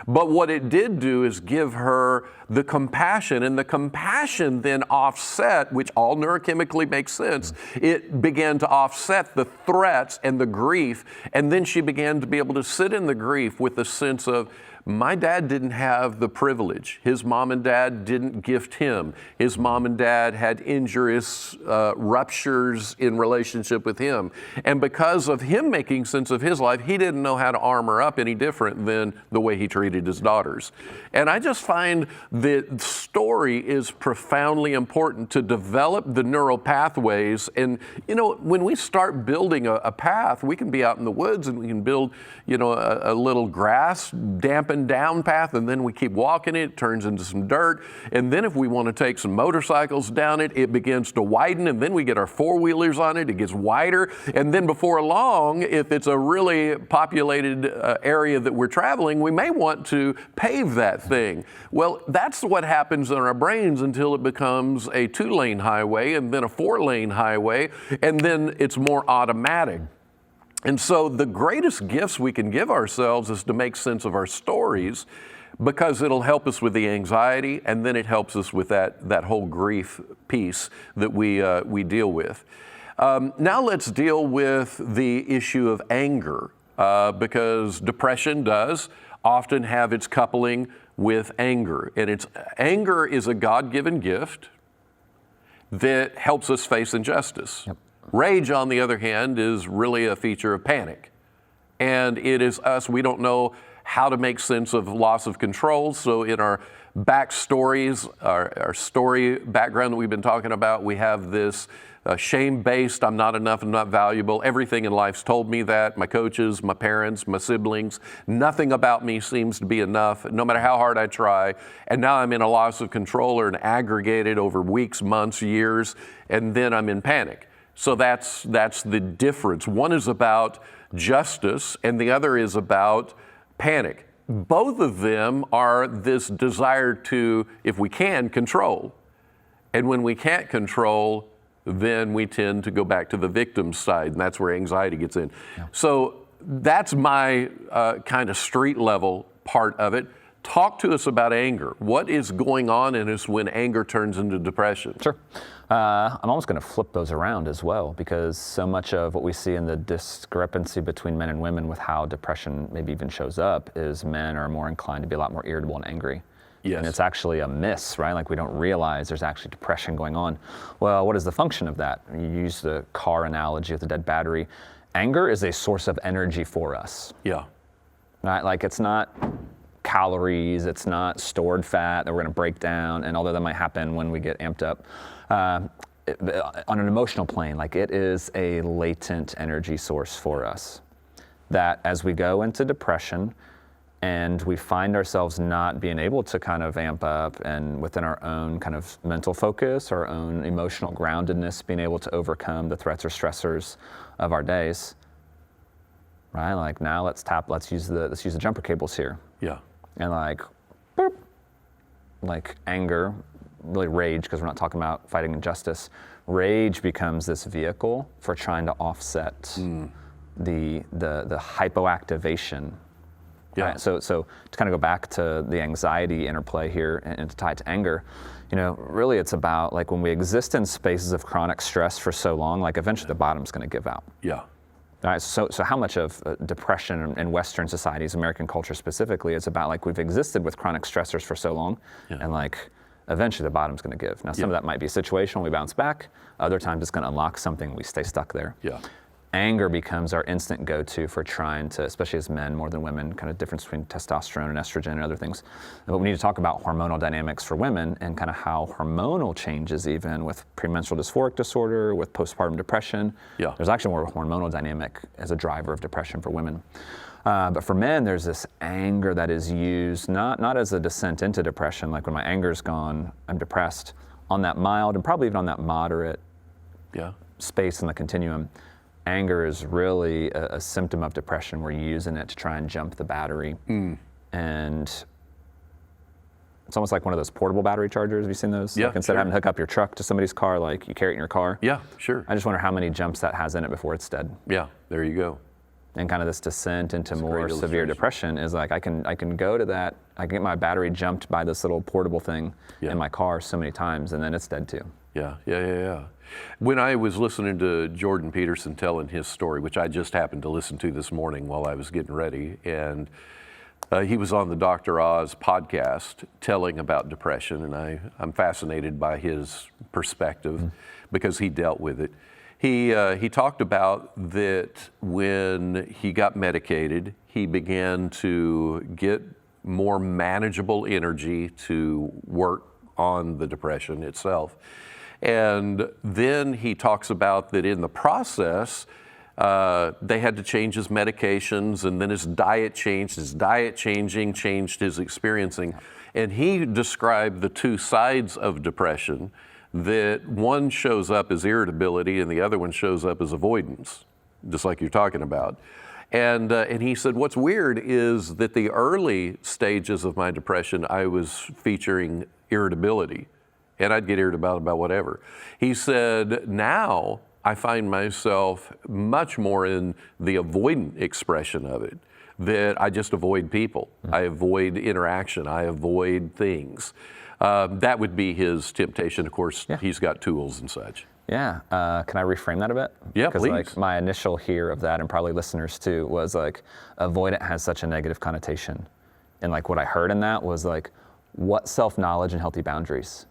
S1: But what it did do is give her the compassion, and the compassion then offset, which all neurochemically makes sense, it began to offset the threats and the grief, and then she began to be able to sit in the grief with the sense of, my dad didn't have the privilege. His mom and dad didn't gift him. His mom and dad had injurious ruptures in relationship with him. And because of him making sense of his life, he didn't know how to armor up any different than the way he treated his daughters. And I just find that story is profoundly important to develop the neural pathways. And, when we start building a path, we can be out in the woods and we can build, a little grass, dampen and down path, and then we keep walking it turns into some dirt. And then if we want to take some motorcycles down it, it begins to widen, and then we get our four-wheelers on it, it gets wider. And then before long, if it's a really populated area that we're traveling, we may want to pave that thing. Well, that's what happens in our brains until it becomes a 2-lane highway, and then a 4-lane highway, and then it's more automatic. And so the greatest gifts we can give ourselves is to make sense of our stories, because it'll help us with the anxiety, and then it helps us with that whole grief piece that we deal with. Now let's deal with the issue of anger, because depression does often have its coupling with anger. And anger is a God-given gift that helps us face injustice. Yep. Rage, on the other hand, is really a feature of panic. And it is us, we don't know how to make sense of loss of control. So in our backstories, our story background that we've been talking about, we have this shame-based, I'm not enough, I'm not valuable. Everything in life's told me that. My coaches, my parents, my siblings, nothing about me seems to be enough, no matter how hard I try. And now I'm in a loss of control, or an aggregated over weeks, months, years, and then I'm in panic. So that's the difference. One is about justice, and the other is about panic. Both of them are this desire to, if we can, control. And when we can't control, then we tend to go back to the victim side, and that's where anxiety gets in. Yeah. So that's my kind of street level part of it. Talk to us about anger. What is going on in us when anger turns into depression?
S2: Sure. I'm almost going to flip those around as well, because so much of what we see in the discrepancy between men and women with how depression maybe even shows up is men are more inclined to be a lot more irritable and angry. Yes. And it's actually a miss, right? Like, we don't realize there's actually depression going on. Well, what is the function of that? You use the car analogy of the dead battery. Anger is a source of energy for us.
S1: Yeah.
S2: Right? Like, it's not calories, it's not stored fat that we're going to break down, and although that might happen when we get amped up, on an emotional plane, like, it is a latent energy source for us, that as we go into depression and we find ourselves not being able to kind of amp up and within our own kind of mental focus, our own emotional groundedness, being able to overcome the threats or stressors of our days, right? Like, now let's use the jumper cables here.
S1: Yeah.
S2: And like, boop, like anger, really rage, because we're not talking about fighting injustice. Rage becomes this vehicle for trying to offset the hypoactivation. Yeah. Right? So to kind of go back to the anxiety interplay here and to tie it to anger, really it's about, like, when we exist in spaces of chronic stress for so long, like, eventually the bottom's going to give out.
S1: Yeah.
S2: All right, so how much of depression in Western societies, American culture specifically, is about, like, we've existed with chronic stressors for so long, and, like, eventually the bottom's going to give. Now, some of that might be situational, we bounce back. Other times it's going to unlock something, we stay stuck there.
S1: Yeah.
S2: Anger becomes our instant go-to for trying to, especially as men more than women, kind of difference between testosterone and estrogen and other things. But we need to talk about hormonal dynamics for women, and kind of how hormonal changes, even with premenstrual dysphoric disorder, with postpartum depression. Yeah. There's actually more of a hormonal dynamic as a driver of depression for women. But for men, there's this anger that is used not as a descent into depression, like when my anger's gone, I'm depressed, on that mild and probably even on that moderate space in the continuum. Anger is really a symptom of depression. We're using it to try and jump the battery. And it's almost like one of those portable battery chargers. Have you seen those?
S1: Yeah,
S2: like, instead of having to hook up your truck to somebody's car, like, you carry it in your car.
S1: Yeah, sure.
S2: I just wonder how many jumps that has in it before it's dead.
S1: Yeah, there you go.
S2: And kind of this descent into more severe depression is like, I can go to that, I can get my battery jumped by this little portable thing in my car so many times, and then it's dead too.
S1: Yeah. When I was listening to Jordan Peterson telling his story, which I just happened to listen to this morning while I was getting ready, and he was on the Dr. Oz podcast telling about depression, and I'm fascinated by his perspective because he dealt with it. He talked about that when he got medicated, he began to get more manageable energy to work on the depression itself. And then he talks about that in the process, They had to change his medications, and then his diet changed. His diet changed his experiencing. And he described the two sides of depression, that one shows up as irritability and the other one shows up as avoidance, just like you're talking about. And he said, what's weird is that the early stages of my depression, I was featuring irritability, and I'd get irritable about whatever. He said, now I find myself much more in the avoidant expression of it, that I just avoid people. I avoid interaction. I avoid things. That would be his temptation. Of course, he's got tools and such.
S2: Yeah. Can I reframe that a bit?
S1: Yeah,
S2: Because
S1: please.
S2: like my initial hear of that, and probably listeners too, was like avoidant has such a negative connotation. And like what I heard in that was like, what self-knowledge and healthy boundaries?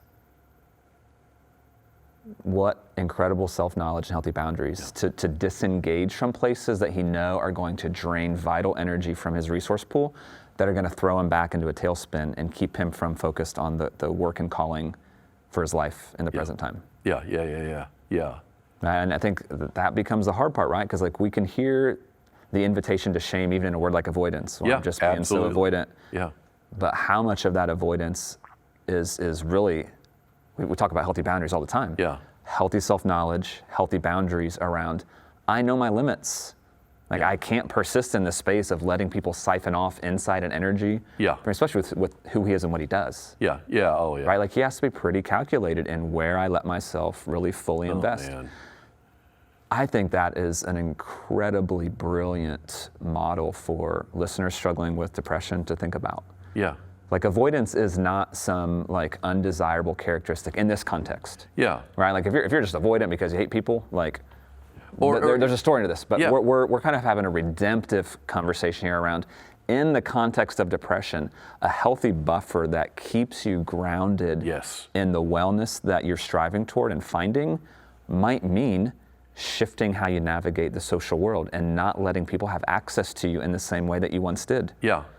S2: What incredible self-knowledge and healthy boundaries to disengage from places that he know are going to drain vital energy from his resource pool, that are going to throw him back into a tailspin and keep him from focused on the work and calling for his life in the present time.
S1: Yeah.
S2: And I think that becomes the hard part, right? Because like we can hear the invitation to shame even in a word like avoidance. Well, I'm just being
S1: absolutely.
S2: so avoidant.
S1: Yeah.
S2: But how much of that avoidance is really, we talk about healthy boundaries all the time.
S1: Yeah.
S2: Healthy self-knowledge, healthy boundaries around, I know my limits. Like I can't persist in the space of letting people siphon off insight and energy.
S1: Yeah.
S2: Especially with who he is and what he does.
S1: Yeah. Oh, yeah.
S2: Right? Like he has to be pretty calculated in where I let myself really fully invest.
S1: Man.
S2: I think that is an incredibly brilliant model for listeners struggling with depression to think about.
S1: Yeah.
S2: Like avoidance is not some like undesirable characteristic in this context.
S1: Yeah.
S2: Right? Like if you're just avoidant because you hate people, like there's a story to this, but we're kind of having a redemptive conversation here around, in the context of depression, a healthy buffer that keeps you grounded in the wellness that you're striving toward and finding might mean shifting how you navigate the social world and not letting people have access to you in the same way that you once did.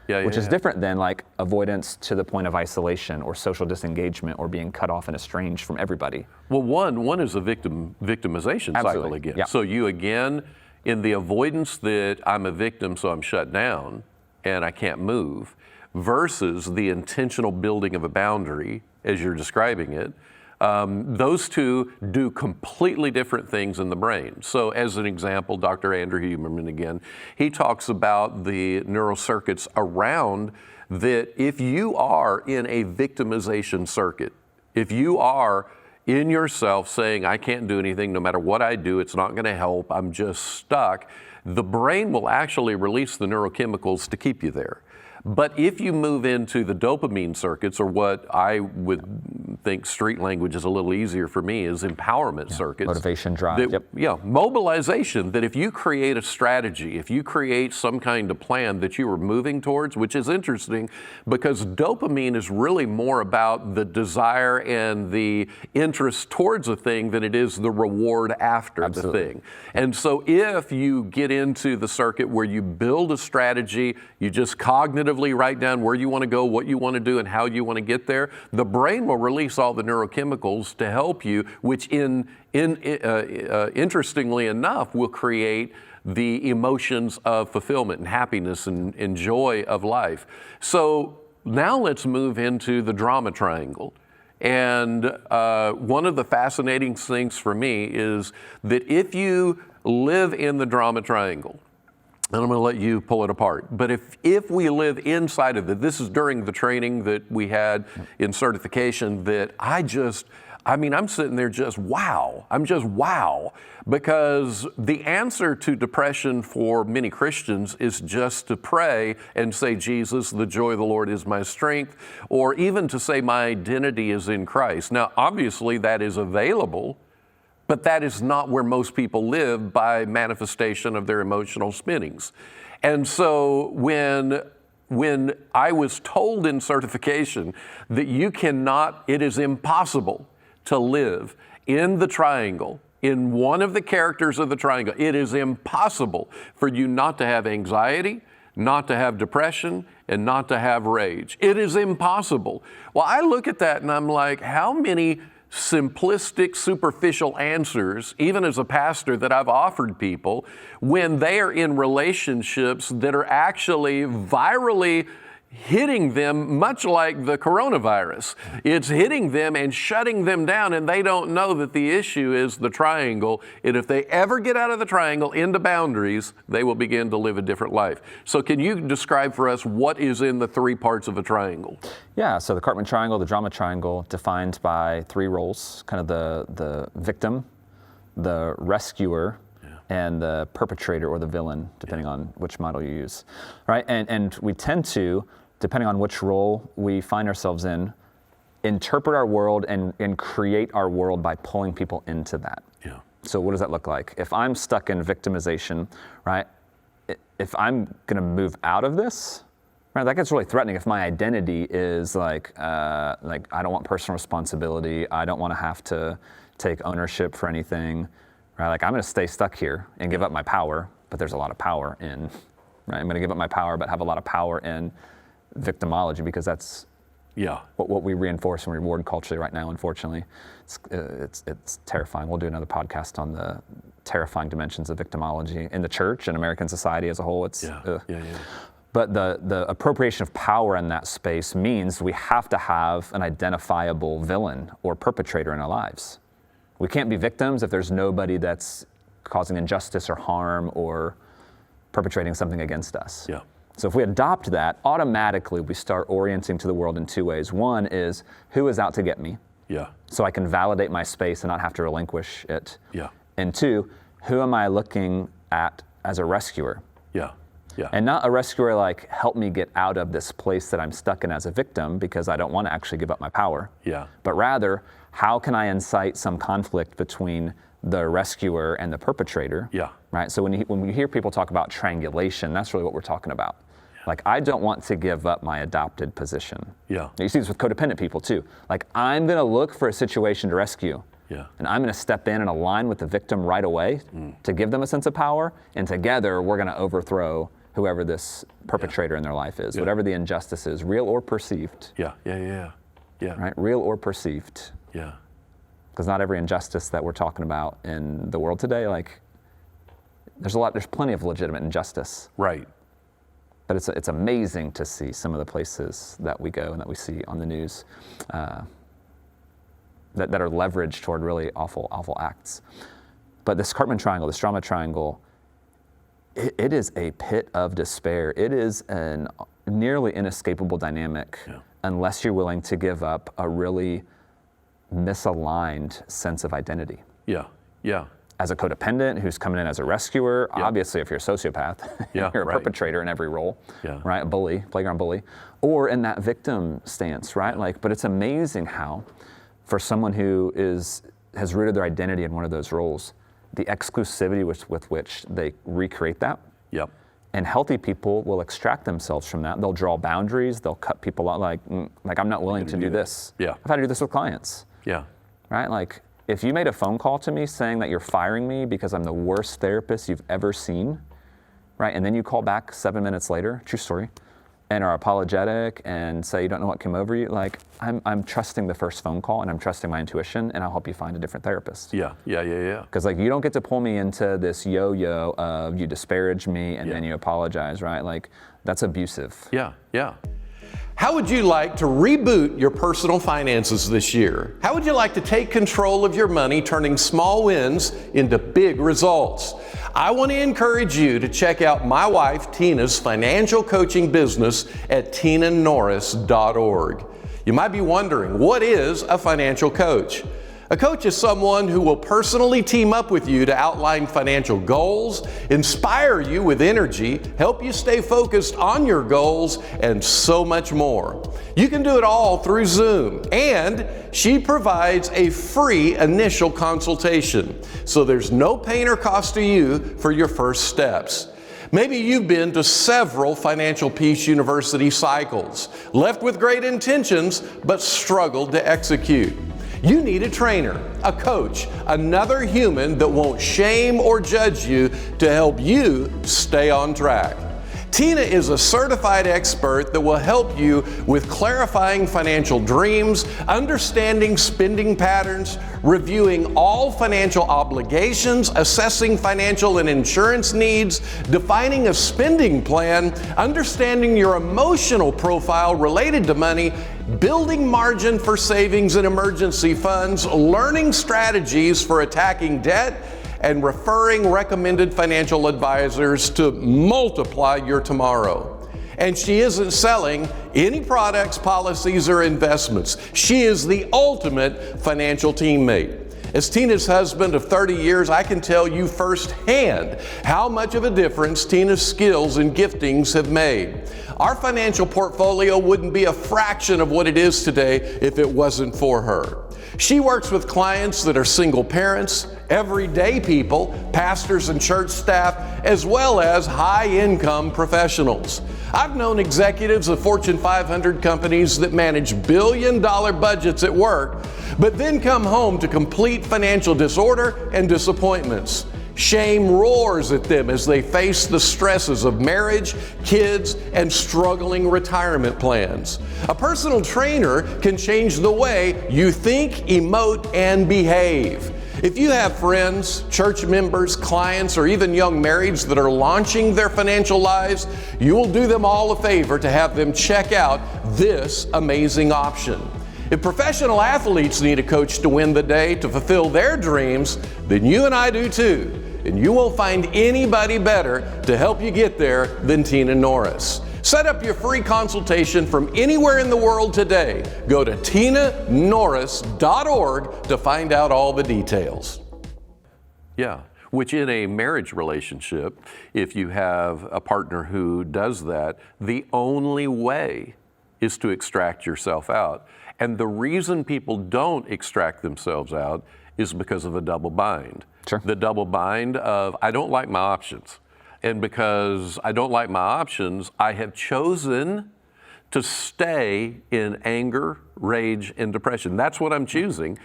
S2: Which is different than like avoidance to the point of isolation or social disengagement or being cut off and estranged from everybody.
S1: Well, one is a victimization cycle again.
S2: Yeah.
S1: So you again, in the avoidance that I'm a victim, so I'm shut down and I can't move, versus the intentional building of a boundary, as you're describing it. Those two do completely different things in the brain. So as an example, Dr. Andrew Huberman again, he talks about the neural circuits around that. If you are in a victimization circuit, if you are in yourself saying, I can't do anything, no matter what I do, it's not going to help, I'm just stuck, the brain will actually release the neurochemicals to keep you there. But if you move into the dopamine circuits, or what I would think street language is a little easier for me, is empowerment circuits.
S2: Motivation, drive.
S1: Mobilization, that if you create a strategy, if you create some kind of plan that you are moving towards, which is interesting because dopamine is really more about the desire and the interest towards a thing than it is the reward after the thing. And so if you get into the circuit where you build a strategy, you just cognitively write down where you want to go, what you want to do, and how you want to get there, the brain will release all the neurochemicals to help you, which interestingly enough will create the emotions of fulfillment and happiness and joy of life. So now let's move into the drama triangle. And one of the fascinating things for me is that if you live in the drama triangle, and I'm going to let you pull it apart. But if we live inside of it, this is during the training that we had in certification, that I'm sitting there just wow. I'm just wow. Because the answer to depression for many Christians is just to pray and say, Jesus, the joy of the Lord is my strength, or even to say my identity is in Christ. Now, obviously that is available, but that is not where most people live by manifestation of their emotional spinnings. And so when I was told in certification that it is impossible to live in the triangle, in one of the characters of the triangle, it is impossible for you not to have anxiety, not to have depression, and not to have rage. It is impossible. Well, I look at that and I'm like, how many simplistic, superficial answers, even as a pastor, that I've offered people when they are in relationships that are actually virally hitting them, much like the coronavirus. It's hitting them and shutting them down, and they don't know that the issue is the triangle. And if they ever get out of the triangle into boundaries, they will begin to live a different life. So can you describe for us what is in the three parts of a triangle?
S2: Yeah, so the Cartman triangle, the drama triangle, defined by three roles, kind of the victim, the rescuer, and the perpetrator or the villain, depending on which model you use, right? And we tend to, depending on which role we find ourselves in, interpret our world and create our world by pulling people into that.
S1: Yeah.
S2: So what does that look like? If I'm stuck in victimization, right? If I'm gonna move out of this, right, that gets really threatening. If my identity is like I don't want personal responsibility, I don't want to have to take ownership for anything, right? Like I'm going to stay stuck here and give up my power, but there's a lot of power in, right? I'm going to give up my power, but have a lot of power in victimology, because that's what we reinforce and reward culturally right now. Unfortunately, it's terrifying. We'll do another podcast on the terrifying dimensions of victimology in the church and American society as a whole. But the appropriation of power in that space means we have to have an identifiable villain or perpetrator in our lives. We can't be victims if there's nobody that's causing injustice or harm or perpetrating something against us.
S1: Yeah.
S2: So if we adopt that, automatically we start orienting to the world in two ways. One is, who is out to get me?
S1: Yeah.
S2: So I can validate my space and not have to relinquish it.
S1: Yeah.
S2: And two, who am I looking at as a rescuer?
S1: Yeah. Yeah.
S2: And not a rescuer like, help me get out of this place that I'm stuck in as a victim because I don't want to actually give up my power.
S1: Yeah.
S2: But rather, how can I incite some conflict between the rescuer and the perpetrator?
S1: Yeah.
S2: Right. So when you hear people talk about triangulation, that's really what we're talking about. Yeah. Like, I don't want to give up my adopted position.
S1: Yeah.
S2: You see this with codependent people too. Like, I'm going to look for a situation to rescue.
S1: Yeah.
S2: And I'm going to step in and align with the victim right away to give them a sense of power. And together, we're going to overthrow whoever this perpetrator in their life is, whatever the injustice is, real or perceived.
S1: Yeah.
S2: Right? Real or perceived.
S1: Yeah.
S2: Because not every injustice that we're talking about in the world today, like, there's plenty of legitimate injustice.
S1: Right.
S2: But it's amazing to see some of the places that we go and that we see on the news that are leveraged toward really awful acts. But this Cartman triangle, this drama triangle, it is a pit of despair. It is a nearly inescapable dynamic unless you're willing to give up a really misaligned sense of identity.
S1: Yeah.
S2: As a codependent who's coming in as a rescuer, obviously if you're a sociopath, you're a perpetrator in every role, right? A bully, playground bully, or in that victim stance, right? Like, but it's amazing how, for someone who has rooted their identity in one of those roles, the exclusivity with which they recreate that.
S1: Yep.
S2: And healthy people will extract themselves from that. They'll draw boundaries. They'll cut people out. Like I'm not willing to do this.
S1: Yeah.
S2: I've had to do this with clients.
S1: Yeah.
S2: Right? Like, if you made a phone call to me saying that you're firing me because I'm the worst therapist you've ever seen, right? And then you call back 7 minutes later, true story, and are apologetic and say you don't know what came over you, like, I'm trusting the first phone call and I'm trusting my intuition, and I'll help you find a different therapist.
S1: Yeah.
S2: Because, like, you don't get to pull me into this yo-yo of you disparage me and then you apologize, right? Like, that's abusive.
S1: Yeah. How would you like to reboot your personal finances this year? How would you like to take control of your money, turning small wins into big results? I want to encourage you to check out my wife Tina's financial coaching business at tinanorris.org. You might be wondering, what is a financial coach? A coach is someone who will personally team up with you to outline financial goals, inspire you with energy, help you stay focused on your goals, and so much more. You can do it all through Zoom, and she provides a free initial consultation, so there's no pain or cost to you for your first steps. Maybe you've been to several Financial Peace University cycles, left with great intentions, but struggled to execute. You need a trainer, a coach, another human that won't shame or judge you to help you stay on track. Tina is a certified expert that will help you with clarifying financial dreams, understanding spending patterns, reviewing all financial obligations, assessing financial and insurance needs, defining a spending plan, understanding your emotional profile related to money, building margin for savings and emergency funds, learning strategies for attacking debt, and referring recommended financial advisors to multiply your tomorrow. And she isn't selling any products, policies, or investments. She is the ultimate financial teammate. As Tina's husband of 30 years, I can tell you firsthand how much of a difference Tina's skills and giftings have made. Our financial portfolio wouldn't be a fraction of what it is today if it wasn't for her. She works with clients that are single parents, everyday people, pastors and church staff, as well as high-income professionals. I've known executives of Fortune 500 companies that manage billion-dollar budgets at work, but then come home to complete financial disorder and disappointments. Shame roars at them as they face the stresses of marriage, kids, and struggling retirement plans. A personal trainer can change the way you think, emote, and behave. If you have friends, church members, clients, or even young marrieds that are launching their financial lives, you will do them all a favor to have them check out this amazing option. If professional athletes need a coach to win the day to fulfill their dreams, then you and I do too. And you won't find anybody better to help you get there than Tina Norris. Set up your free consultation from anywhere in the world today. Go to tinanorris.org to find out all the details. Yeah, which in a marriage relationship, if you have a partner who does that, the only way is to extract yourself out. And the reason people don't extract themselves out is because of a double bind.
S2: Sure.
S1: The double bind of, I don't like my options. And because I don't like my options, I have chosen to stay in anger, rage, and depression. That's what I'm choosing,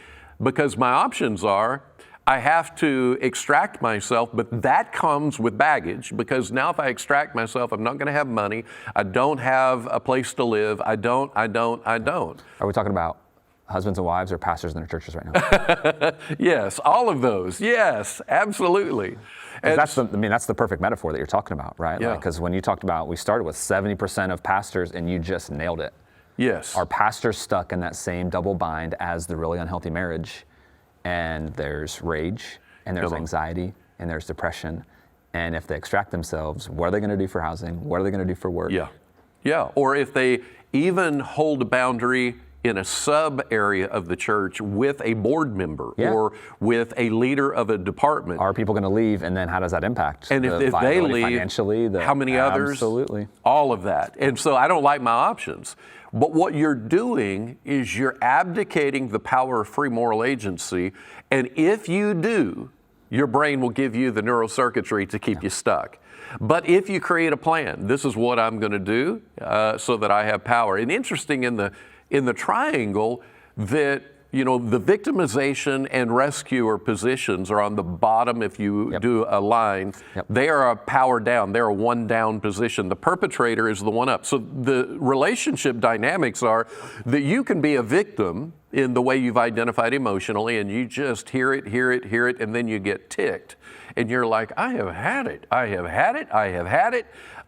S1: because my options are, I have to extract myself, but that comes with baggage, because now if I extract myself, I'm not going to have money. I don't have a place to live. I don't.
S2: Are we talking about husbands and wives or pastors in their churches right now?
S1: Yes, all of those. Yes, absolutely. And
S2: that's the perfect metaphor that you're talking about, right?
S1: Yeah.
S2: Because when you talked about, we started with 70% of pastors, and you just nailed it.
S1: Yes.
S2: Are pastors stuck in that same double bind as the really unhealthy marriage? And there's rage, and there's anxiety, and there's depression. And if they extract themselves, what are they going to do for housing? What are they going to do for work?
S1: Yeah. Or if they even hold a boundary in a sub area of the church with a board member or with a leader of a department.
S2: Are people going to leave, and then how does that impact?
S1: And if they leave,
S2: financially,
S1: how many others?
S2: Absolutely.
S1: All of that. And so I don't like my options. But what you're doing is you're abdicating the power of free moral agency. And if you do, your brain will give you the neural circuitry to keep you stuck. But if you create a plan, this is what I'm going to do so that I have power. And interesting in the triangle that, the victimization and rescuer positions are on the bottom. If you do a line, they are a power down. They're a one down position. The perpetrator is the one up. So the relationship dynamics are that you can be a victim in the way you've identified emotionally, and you just hear it, and then you get ticked. And you're like, I have had it.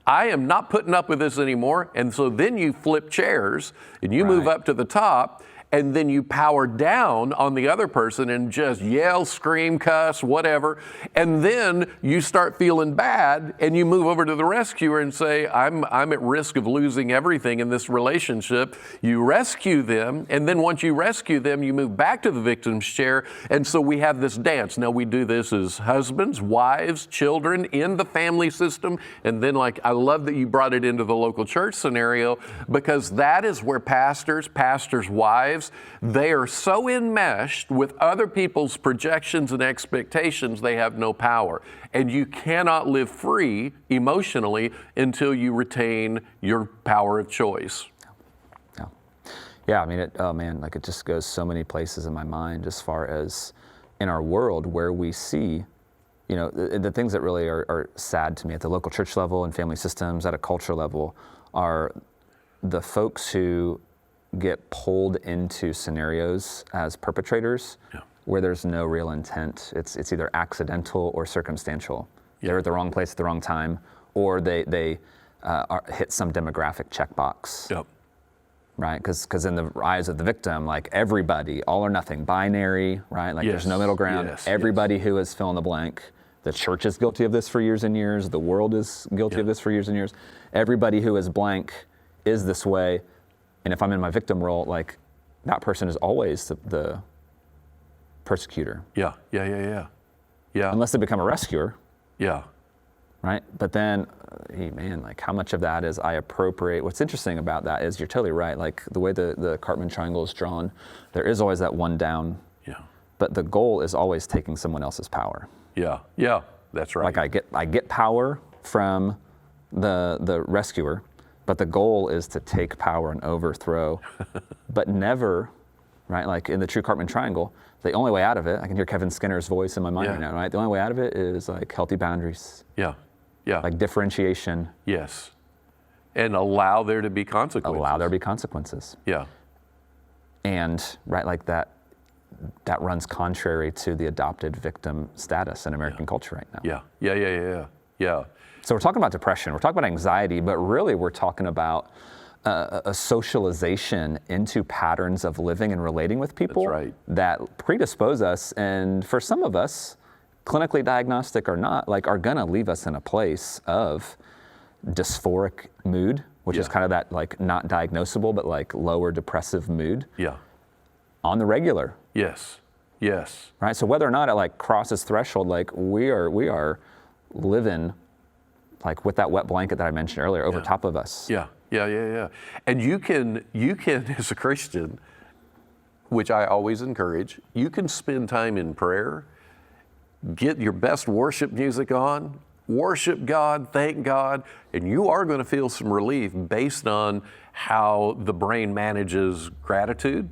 S1: I am not putting up with this anymore. And so then you flip chairs and you move up to the top, and then you power down on the other person and just yell, scream, cuss, whatever. And then you start feeling bad, and you move over to the rescuer and say, I'm at risk of losing everything in this relationship. You rescue them, and then once you rescue them, you move back to the victim's chair. And so we have this dance. Now we do this as husbands, wives, children, in the family system. And then I love that you brought it into the local church scenario, because that is where pastors' wives, they are so enmeshed with other people's projections and expectations, they have no power. And you cannot live free emotionally until you retain your power of choice.
S2: Yeah, it just goes so many places in my mind as far as in our world where we see, the things that really are sad to me at the local church level and family systems at a culture level are the folks who get pulled into scenarios as perpetrators where there's no real intent. It's either accidental or circumstantial. They're at the wrong place at the wrong time, or they hit some demographic checkbox.
S1: Yep.
S2: Right, because in the eyes of the victim, like everybody, all or nothing, binary, right? Like there's no middle ground. Everybody who is fill in the blank. The church is guilty of this for years and years. The world is guilty of this for years and years. Everybody who is blank is this way. And if I'm in my victim role, like that person is always the persecutor.
S1: Yeah.
S2: Unless they become a rescuer.
S1: Yeah.
S2: Right? But then, like how much of that is I appropriate? What's interesting about that is you're totally right. Like the way the Cartman triangle is drawn, there is always that one down.
S1: Yeah.
S2: But the goal is always taking someone else's power.
S1: Yeah, that's right.
S2: Like I get power from the rescuer, but the goal is to take power and overthrow, but never, right? Like in the true Cartman triangle, the only way out of it, I can hear Kevin Skinner's voice in my mind right now, right? The only way out of it is like healthy boundaries.
S1: Yeah.
S2: Like differentiation.
S1: Yes. And allow there to be consequences.
S2: Allow there to be consequences.
S1: Yeah.
S2: And right, like that runs contrary to the adopted victim status in American culture right now. Yeah. So we're talking about depression, we're talking about anxiety, but really we're talking about a socialization into patterns of living and relating with people that predispose us, and for some of us, clinically diagnostic or not, like are gonna leave us in a place of dysphoric mood, which is kind of that like not diagnosable, but like lower depressive mood.
S1: Yeah.
S2: On the regular.
S1: Yes.
S2: Right. So whether or not it like crosses threshold, like we are living like with that wet blanket that I mentioned earlier over top of us.
S1: Yeah. And you can as a Christian, which I always encourage, you can spend time in prayer, get your best worship music on, worship God, thank God, and you are going to feel some relief based on how the brain manages gratitude.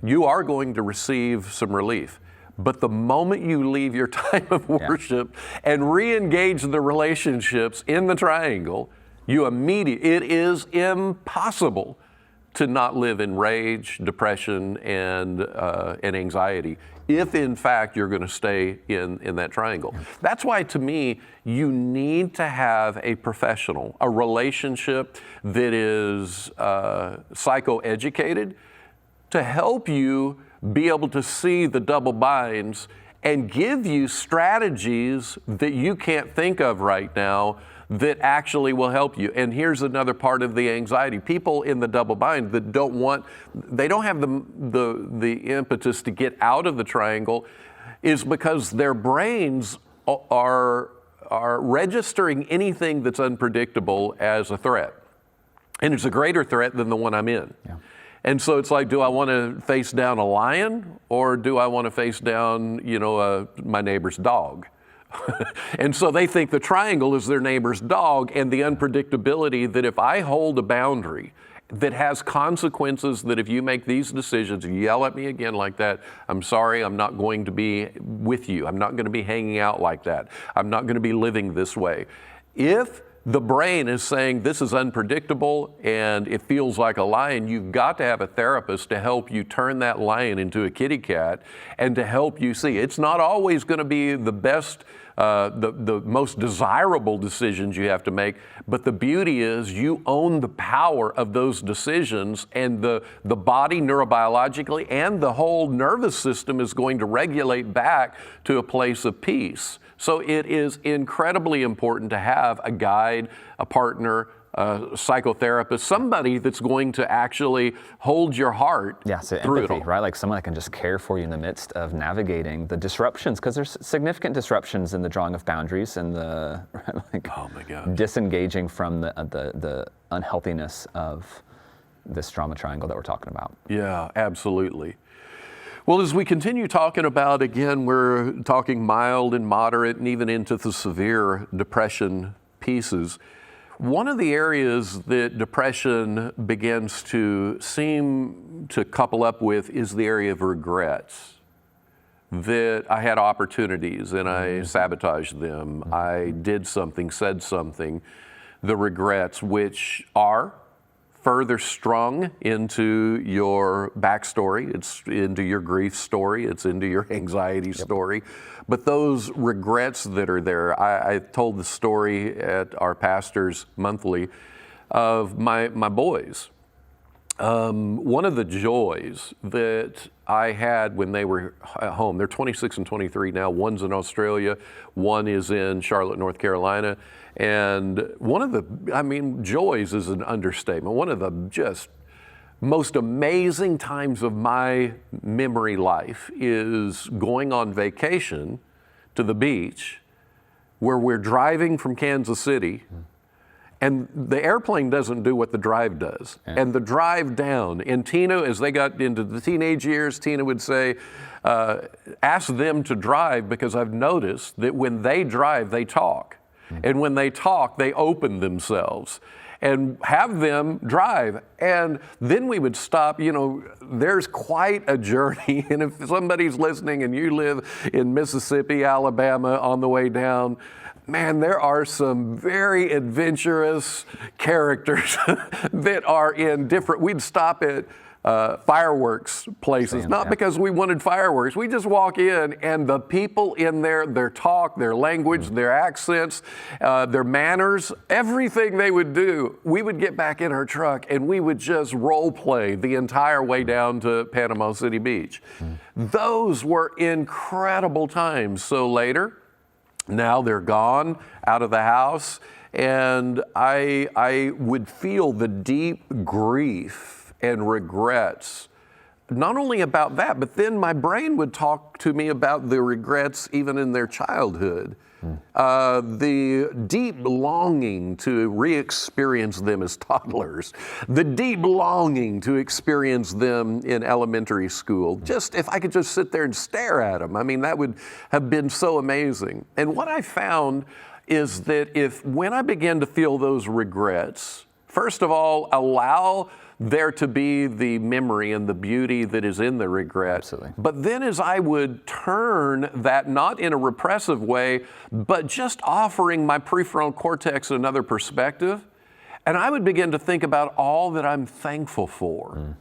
S1: You are going to receive some relief. But the moment you leave your time of worship and re-engage the relationships in the triangle, it is impossible to not live in rage, depression, and anxiety if in fact you're going to stay in that triangle. That's why to me, you need to have a professional, a relationship that is psychoeducated to help you be able to see the double binds and give you strategies that you can't think of right now that actually will help you. And here's another part of the anxiety. People in the double bind that they don't have the impetus to get out of the triangle is because their brains are registering anything that's unpredictable as a threat. And it's a greater threat than the one I'm in. Yeah. And so it's like, do I want to face down a lion or do I want to face down, my neighbor's dog? And so they think the triangle is their neighbor's dog, and the unpredictability that if I hold a boundary that has consequences, that if you make these decisions, yell at me again like that, I'm sorry, I'm not going to be with you. I'm not going to be hanging out like that. I'm not going to be living this way. If the brain is saying this is unpredictable and it feels like a lion, you've got to have a therapist to help you turn that lion into a kitty cat and to help you see. It's not always going to be the best, the most desirable decisions you have to make, but the beauty is you own the power of those decisions, and the body neurobiologically and the whole nervous system is going to regulate back to a place of peace. So it is incredibly important to have a guide, a partner, a psychotherapist, somebody that's going to actually hold your heart through
S2: empathy,
S1: it all.
S2: right? Like someone that can just care for you in the midst of navigating the disruptions, because there's significant disruptions in the drawing of boundaries and the disengaging from the unhealthiness of this trauma triangle that we're talking about.
S1: Yeah, absolutely. Well, as we continue talking about, again, we're talking mild and moderate and even into the severe depression pieces. One of the areas that depression begins to seem to couple up with is the area of regrets. that I had opportunities and I sabotaged them. I did something, said something. The regrets, which are further strung into your backstory, it's into your grief story, it's into your anxiety story. But those regrets that are there, I told the story at our pastor's monthly of my boys. One of the joys that I had when they were at home, they're 26 and 23 now, one's in Australia, one is in Charlotte, North Carolina, and one of the, joys is an understatement, one of the just most amazing times of my memory life is going on vacation to the beach where we're driving from Kansas City. And the airplane doesn't do what the drive does. Yeah. And the drive down, and Tina, as they got into the teenage years, Tina would say, ask them to drive because I've noticed that when they drive, they talk. And when they talk, they open themselves. And have them drive. And then we would stop, there's quite a journey. And if somebody's listening and you live in Mississippi, Alabama on the way down, man, there are some very adventurous characters that are in different, we'd stop at fireworks places, not because we wanted fireworks. We just walk in and the people in there, their talk, their language, their accents, their manners, everything they would do, we would get back in our truck and we would just role play the entire way down to Panama City Beach. Those were incredible times. So later, now they're gone out of the house, and I would feel the deep grief and regrets, not only about that, but then my brain would talk to me about the regrets even in their childhood. The deep longing to re-experience them as toddlers, the deep longing to experience them in elementary school. Just if I could just sit there and stare at them, that would have been so amazing. And what I found is that when I began to feel those regrets, first of all, allow there to be the memory and the beauty that is in the regret.
S2: Absolutely.
S1: But then as I would turn that not in a repressive way, but just offering my prefrontal cortex another perspective, and I would begin to think about all that I'm thankful for,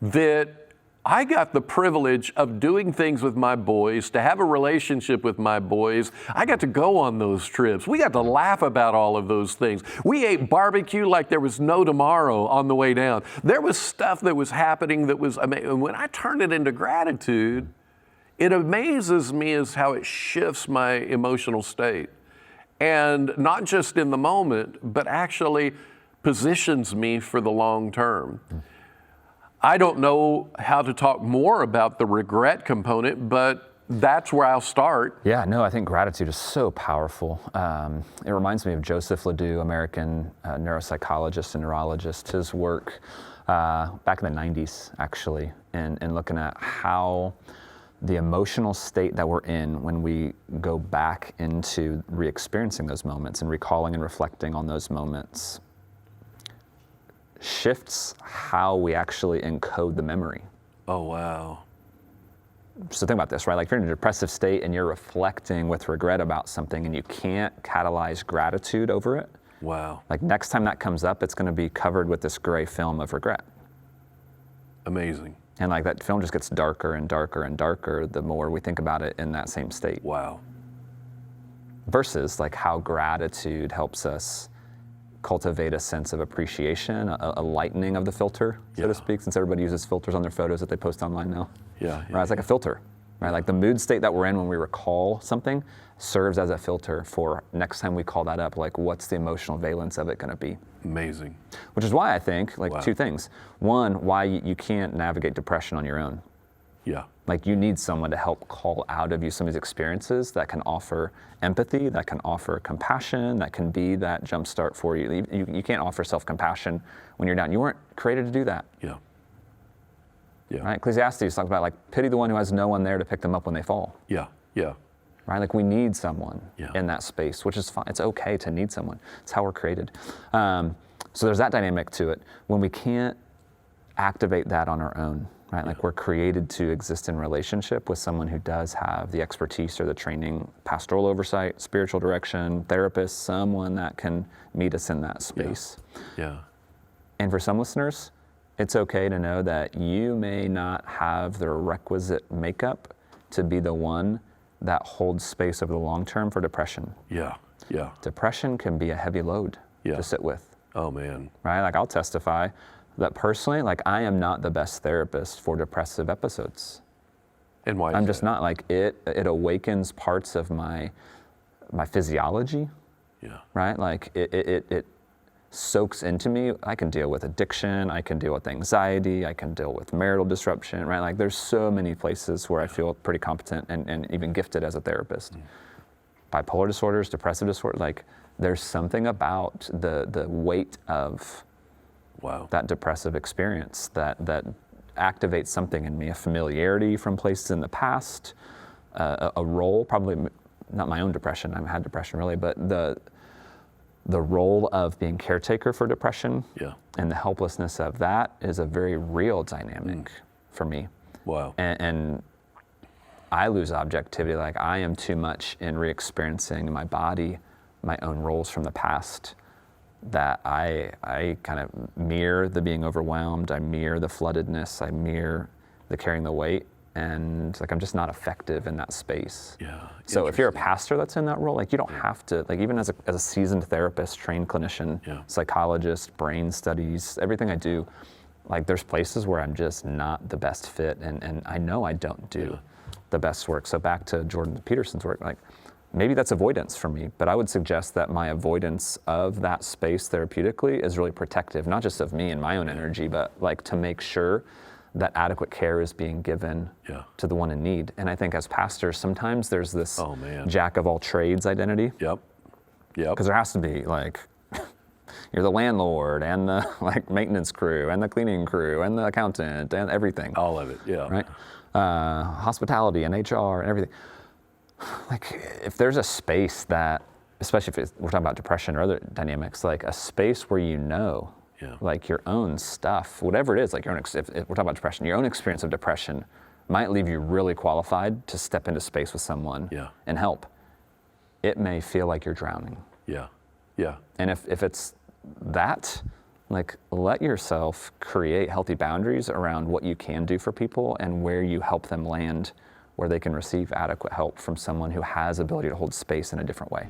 S1: that I got the privilege of doing things with my boys, to have a relationship with my boys. I got to go on those trips. We got to laugh about all of those things. We ate barbecue like there was no tomorrow on the way down. There was stuff that was happening that was amazing. When I turn it into gratitude, it amazes me as how it shifts my emotional state. And not just in the moment, but actually positions me for the long term. I don't know how to talk more about the regret component, but that's where I'll start.
S2: Yeah, no, I think gratitude is so powerful. It reminds me of Joseph Ledoux, American neuropsychologist and neurologist, his work back in the 90s, actually, and looking at how the emotional state that we're in when we go back into re-experiencing those moments and recalling and reflecting on those moments shifts how we actually encode the memory.
S1: Oh, wow.
S2: So think about this, right? Like if you're in a depressive state and you're reflecting with regret about something and you can't catalyze gratitude over it.
S1: Wow.
S2: Like next time that comes up, it's going to be covered with this gray film of regret.
S1: Amazing.
S2: And like that film just gets darker and darker and darker the more we think about it in that same state.
S1: Wow.
S2: Versus like how gratitude helps us cultivate a sense of appreciation, a lightening of the filter, so to speak, since everybody uses filters on their photos that they post online now.
S1: Yeah.
S2: Right, it's like a filter, right? Like the mood state that we're in when we recall something serves as a filter for next time we call that up, like what's the emotional valence of it gonna be?
S1: Amazing.
S2: Which is why I think, like two things. One, why you can't navigate depression on your own.
S1: Yeah.
S2: Like you need someone to help call out of you some of these experiences that can offer empathy, that can offer compassion, that can be that jumpstart for you. You can't offer self-compassion when you're down. You weren't created to do that.
S1: Yeah. Yeah.
S2: Right? Ecclesiastes talks about like pity the one who has no one there to pick them up when they fall.
S1: Yeah. Yeah.
S2: Right? Like we need someone in that space, which is fine. It's okay to need someone. It's how we're created. So there's that dynamic to it. When we can't activate that on our own, right? Like we're created to exist in relationship with someone who does have the expertise or the training, pastoral oversight, spiritual direction, therapist, someone that can meet us in that space.
S1: Yeah.
S2: And for some listeners, it's okay to know that you may not have the requisite makeup to be the one that holds space over the long term for depression.
S1: Yeah.
S2: Depression can be a heavy load to sit with.
S1: Oh man.
S2: Right? Like I'll testify that personally, like I am not the best therapist for depressive episodes.
S1: And why?
S2: I'm just not. Like it awakens parts of my physiology.
S1: Yeah.
S2: Right? Like it soaks into me. I can deal with addiction, I can deal with anxiety, I can deal with marital disruption, right? Like there's so many places where I feel pretty competent and even gifted as a therapist. Bipolar disorders, depressive disorder, like there's something about the weight of that depressive experience that activates something in me, a familiarity from places in the past, a role, probably not my own depression, I've had depression really, but the role of being caretaker for depression and the helplessness of that is a very real dynamic for me.
S1: Wow.
S2: And I lose objectivity, like I am too much in re-experiencing in my body my own roles from the past that I kind of mirror the being overwhelmed, I mirror the floodedness, I mirror the carrying the weight, and like I'm just not effective in that space.
S1: Yeah.
S2: So if you're a pastor that's in that role, like you don't have to, like even as a seasoned therapist, trained clinician, psychologist, brain studies, everything I do, like there's places where I'm just not the best fit, and I know I don't do the best work. So back to Jordan Peterson's work, like maybe that's avoidance for me, but I would suggest that my avoidance of that space therapeutically is really protective, not just of me and my own energy, but like to make sure that adequate care is being given to the one in need. And I think as pastors, sometimes there's this jack of all trades identity.
S1: Yep.
S2: Because there has to be like, you're the landlord and the like maintenance crew and the cleaning crew and the accountant and everything.
S1: All of it,
S2: Right? Hospitality and HR and everything. Like if there's a space that, especially if we're talking about depression or other dynamics, like a space where like your own stuff, whatever it is, like your own, if we're talking about depression, your own experience of depression might leave you really qualified to step into space with someone and help. It may feel like you're drowning.
S1: Yeah.
S2: And if it's that, like let yourself create healthy boundaries around what you can do for people and where you help them land, where they can receive adequate help from someone who has ability to hold space in a different way.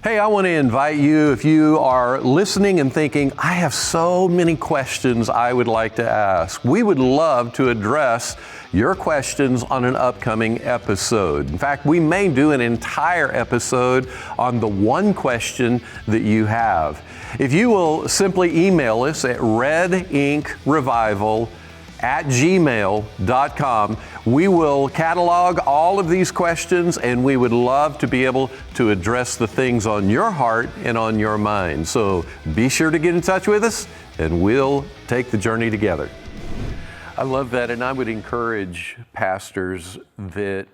S1: Hey, I want to invite you, if you are listening and thinking, I have so many questions I would like to ask. We would love to address your questions on an upcoming episode. In fact, we may do an entire episode on the one question that you have. If you will simply email us at redinkrevival@gmail.com. We will catalog all of these questions, and we would love to be able to address the things on your heart and on your mind. So be sure to get in touch with us, and we'll take the journey together. I love that, and I would encourage pastors that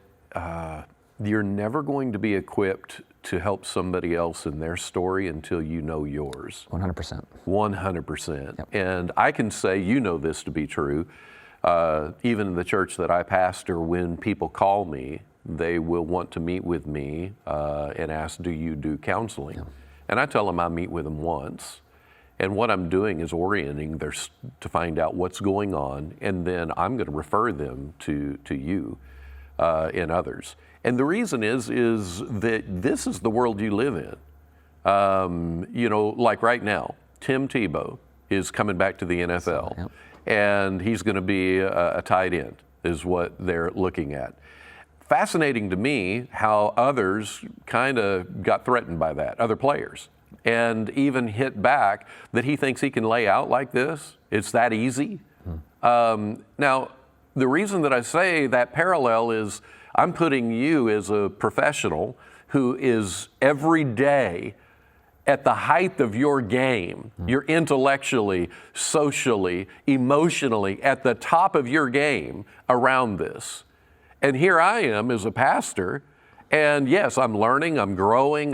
S1: you're never going to be equipped to help somebody else in their story until you know yours.
S2: 100%.
S1: 100%.
S2: Yep.
S1: And I can say you know this to be true. Even in the church that I pastor, when people call me, they will want to meet with me and ask, do you do counseling? Yep. And I tell them I meet with them once. And what I'm doing is orienting to find out what's going on, and then I'm going to refer them to you and others. And the reason is that this is the world you live in. Like right now, Tim Tebow is coming back to the NFL, and he's going to be a tight end, is what they're looking at. Fascinating to me how others kind of got threatened by that, other players, and even hit back that he thinks he can lay out like this. It's that easy. Now, the reason that I say that parallel is I'm putting you as a professional who is every day at the height of your game. You're intellectually, socially, emotionally at the top of your game around this. And here I am as a pastor, and yes, I'm learning, I'm growing,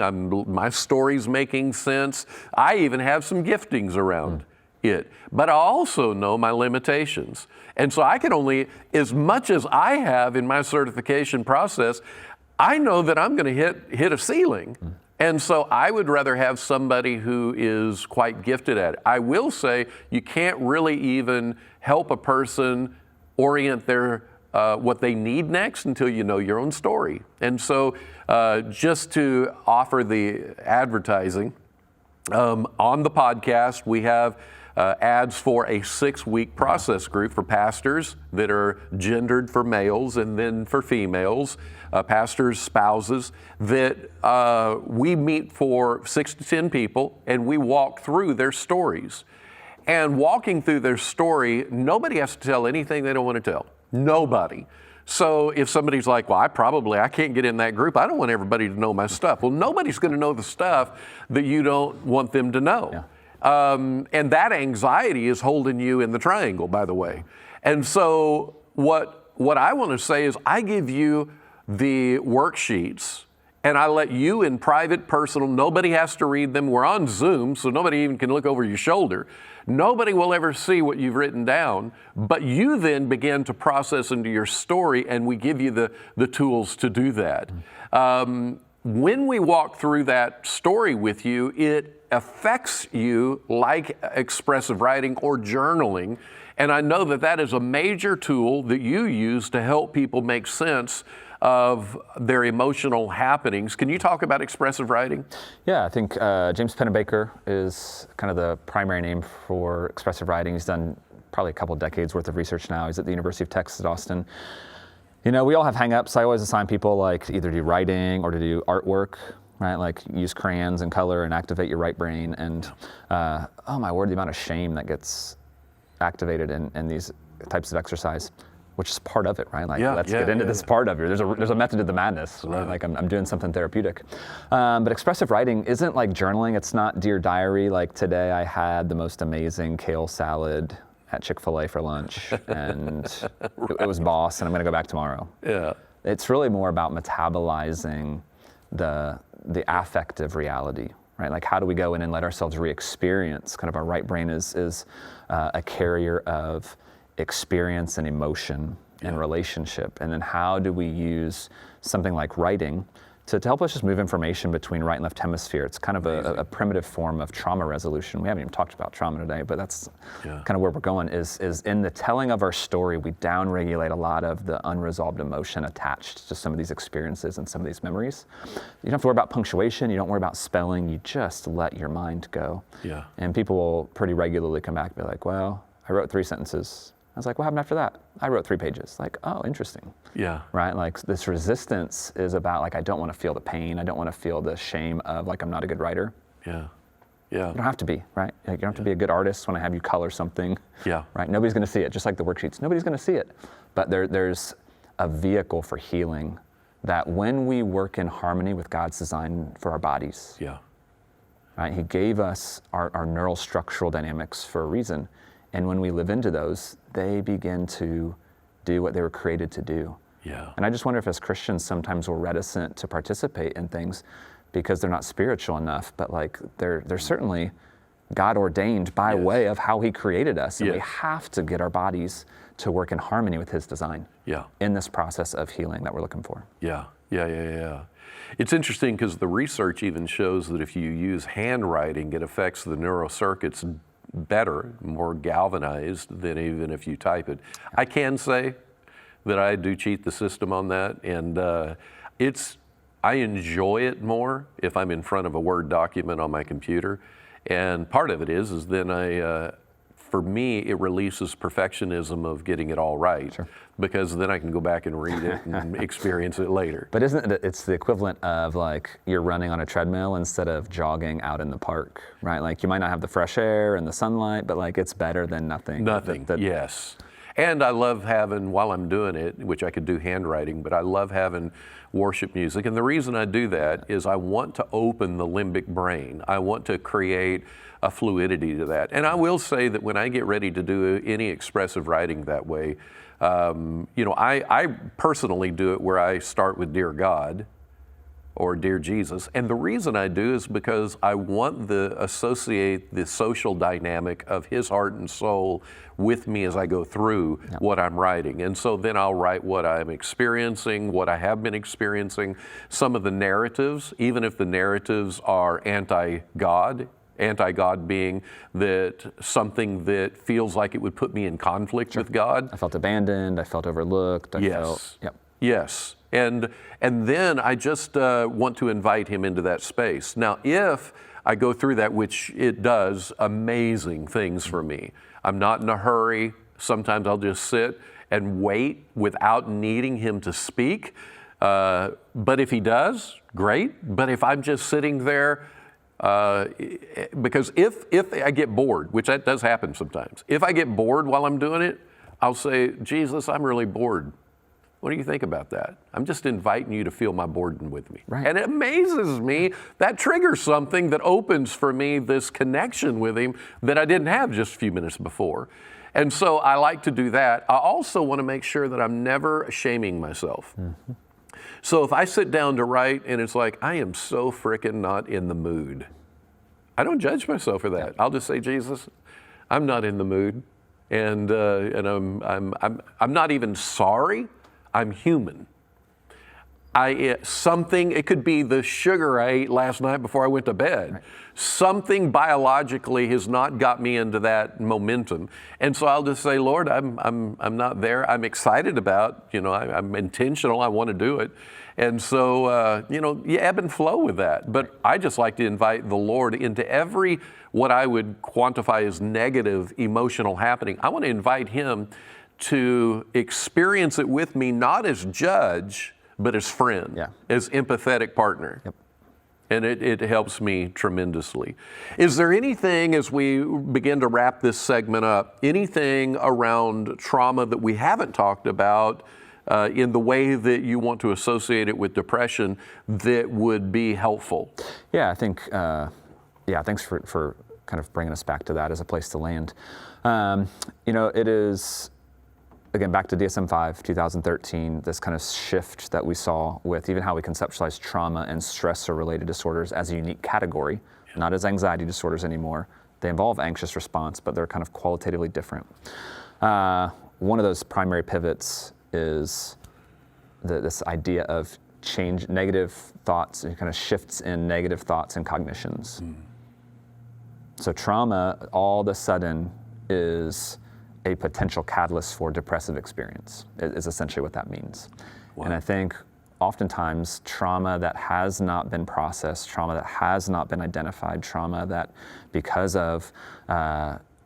S1: my story's making sense. I even have some giftings around it. But I also know my limitations. And so I can only, as much as I have in my certification process, I know that I'm going to hit a ceiling. And so I would rather have somebody who is quite gifted at it. I will say you can't really even help a person orient their what they need next until you know your own story. And so just to offer the advertising, on the podcast we have ads for a 6-week process group for pastors that are gendered for males and then for females, pastors' spouses, that we meet for 6 to 10 people and we walk through their stories. And walking through their story, nobody has to tell anything they don't want to tell. Nobody. So if somebody's like, well, I can't get in that group. I don't want everybody to know my stuff. Well, nobody's going to know the stuff that you don't want them to know.
S2: Yeah.
S1: And that anxiety is holding you in the triangle, by the way. And so what I want to say is I give you the worksheets and I let you in private, personal, nobody has to read them. We're on Zoom, so nobody even can look over your shoulder. Nobody will ever see what you've written down, but you then begin to process into your story and we give you the tools to do that. When we walk through that story with you, it affects you like expressive writing or journaling. And I know that is a major tool that you use to help people make sense of their emotional happenings. Can you talk about expressive writing?
S2: Yeah, I think James Pennebaker is kind of the primary name for expressive writing. He's done probably a couple decades worth of research now. He's at the University of Texas at Austin. You know, we all have hang-ups. I always assign people like to either do writing or to do artwork, right? Like use crayons and color and activate your right brain. And oh my word, the amount of shame that gets activated in these types of exercise, which is part of it, right? Like let's get into this part of it. There's a method to the madness, right? Like I'm doing something therapeutic. But expressive writing isn't like journaling. It's not Dear Diary. Like today I had the most amazing kale salad at Chick-fil-A for lunch, and it was boss, and I'm gonna go back tomorrow. Yeah. It's really more about metabolizing the affective reality, right? Like how do we go in and let ourselves re-experience? Kind of our right brain is a carrier of experience and emotion and relationship, and then how do we use something like writing to help us just move information between right and left hemisphere. It's kind of a primitive form of trauma resolution. We haven't even talked about trauma today, but that's kind of where we're going, is in the telling of our story, we downregulate a lot of the unresolved emotion attached to some of these experiences and some of these memories. You don't have to worry about punctuation, you don't worry about spelling, you just let your mind go. Yeah. And people will pretty regularly come back and be like, well, I wrote 3 sentences. I was like, what happened after that? I wrote 3 pages. Like, oh, interesting. Yeah. Right? Like this resistance is about like, I don't want to feel the pain. I don't want to feel the shame of like, I'm not a good writer. Yeah. Yeah. You don't have to be, right? Like, you don't have to be a good artist when I have you color something. Yeah. Right? Nobody's going to see it, just like the worksheets. Nobody's going to see it. But there's a vehicle for healing that when we work in harmony with God's design for our bodies. Yeah. Right? He gave us our neural structural dynamics for a reason. And when we live into those, they begin to do what they were created to do. Yeah. And I just wonder if as Christians sometimes we're reticent to participate in things because they're not spiritual enough, but like they're certainly God ordained by way of how he created us. And we have to get our bodies to work in harmony with his design in this process of healing that we're looking for. Yeah. It's interesting because the research even shows that if you use handwriting, it affects the neural circuits better, more galvanized than even if you type it. I can say that I do cheat the system on that, and I enjoy it more if I'm in front of a Word document on my computer. And part of it is then for me, it releases perfectionism of getting it all right. Sure. Because then I can go back and read it and experience it later. But isn't it, it's the equivalent of like you're running on a treadmill instead of jogging out in the park, right? Like you might not have the fresh air and the sunlight, but like it's better than nothing. Nothing, yes. And I love having, while I'm doing it, which I could do handwriting, but I love having worship music. And the reason I do that is I want to open the limbic brain. I want to create a fluidity to that. And I will say that when I get ready to do any expressive writing that way, I personally do it where I start with Dear God,
S1: or Dear Jesus. And the reason I do is because I want to associate the social dynamic of his heart and soul with me as I go through what I'm writing. And so then I'll write what I'm experiencing, what I have been experiencing, some of the narratives, even if the narratives are anti-God being that something that feels like it would put me in conflict with God.
S2: I felt abandoned, I felt overlooked,
S1: Yes. And then I just want to invite him into that space. Now, if I go through that, which it does amazing things for me, I'm not in a hurry. Sometimes I'll just sit and wait without needing him to speak. But if he does, great. But if I'm just sitting there, because if I get bored, which that does happen sometimes, if I get bored while I'm doing it, I'll say, Jesus, I'm really bored. What do you think about that? I'm just inviting you to feel my boredom with me.
S2: Right.
S1: And it amazes me. That triggers something that opens for me this connection with him that I didn't have just a few minutes before. And so I like to do that. I also want to make sure that I'm never shaming myself. Mm-hmm. So if I sit down to write and it's like, I am so frickin' not in the mood, I don't judge myself for that. I'll just say, Jesus, I'm not in the mood. And I'm not even sorry. I'm human. It could be the sugar I ate last night before I went to bed. Right. Something biologically has not got me into that momentum. And so I'll just say, Lord, I'm not there. I'm excited about, I'm intentional. I want to do it. And so, you ebb and flow with that. But I just like to invite the Lord into every, what I would quantify as negative emotional happening. I want to invite him to experience it with me, not as judge, but as friend, as empathetic partner. Yep. And it helps me tremendously. Is there anything, as we begin to wrap this segment up, anything around trauma that we haven't talked about in the way that you want to associate it with depression that would be helpful?
S2: Yeah, I think, thanks for kind of bringing us back to that as a place to land. It is, again, back to DSM-5, 2013, this kind of shift that we saw with even how we conceptualize trauma and stressor-related disorders as a unique category, not as anxiety disorders anymore. They involve anxious response, but they're kind of qualitatively different. One of those primary pivots is this idea of change, negative thoughts, and kind of shifts in negative thoughts and cognitions. So trauma, all of a sudden, is a potential catalyst for depressive experience, is essentially what that means. Wow. And I think oftentimes trauma that has not been processed, trauma that has not been identified, trauma that because of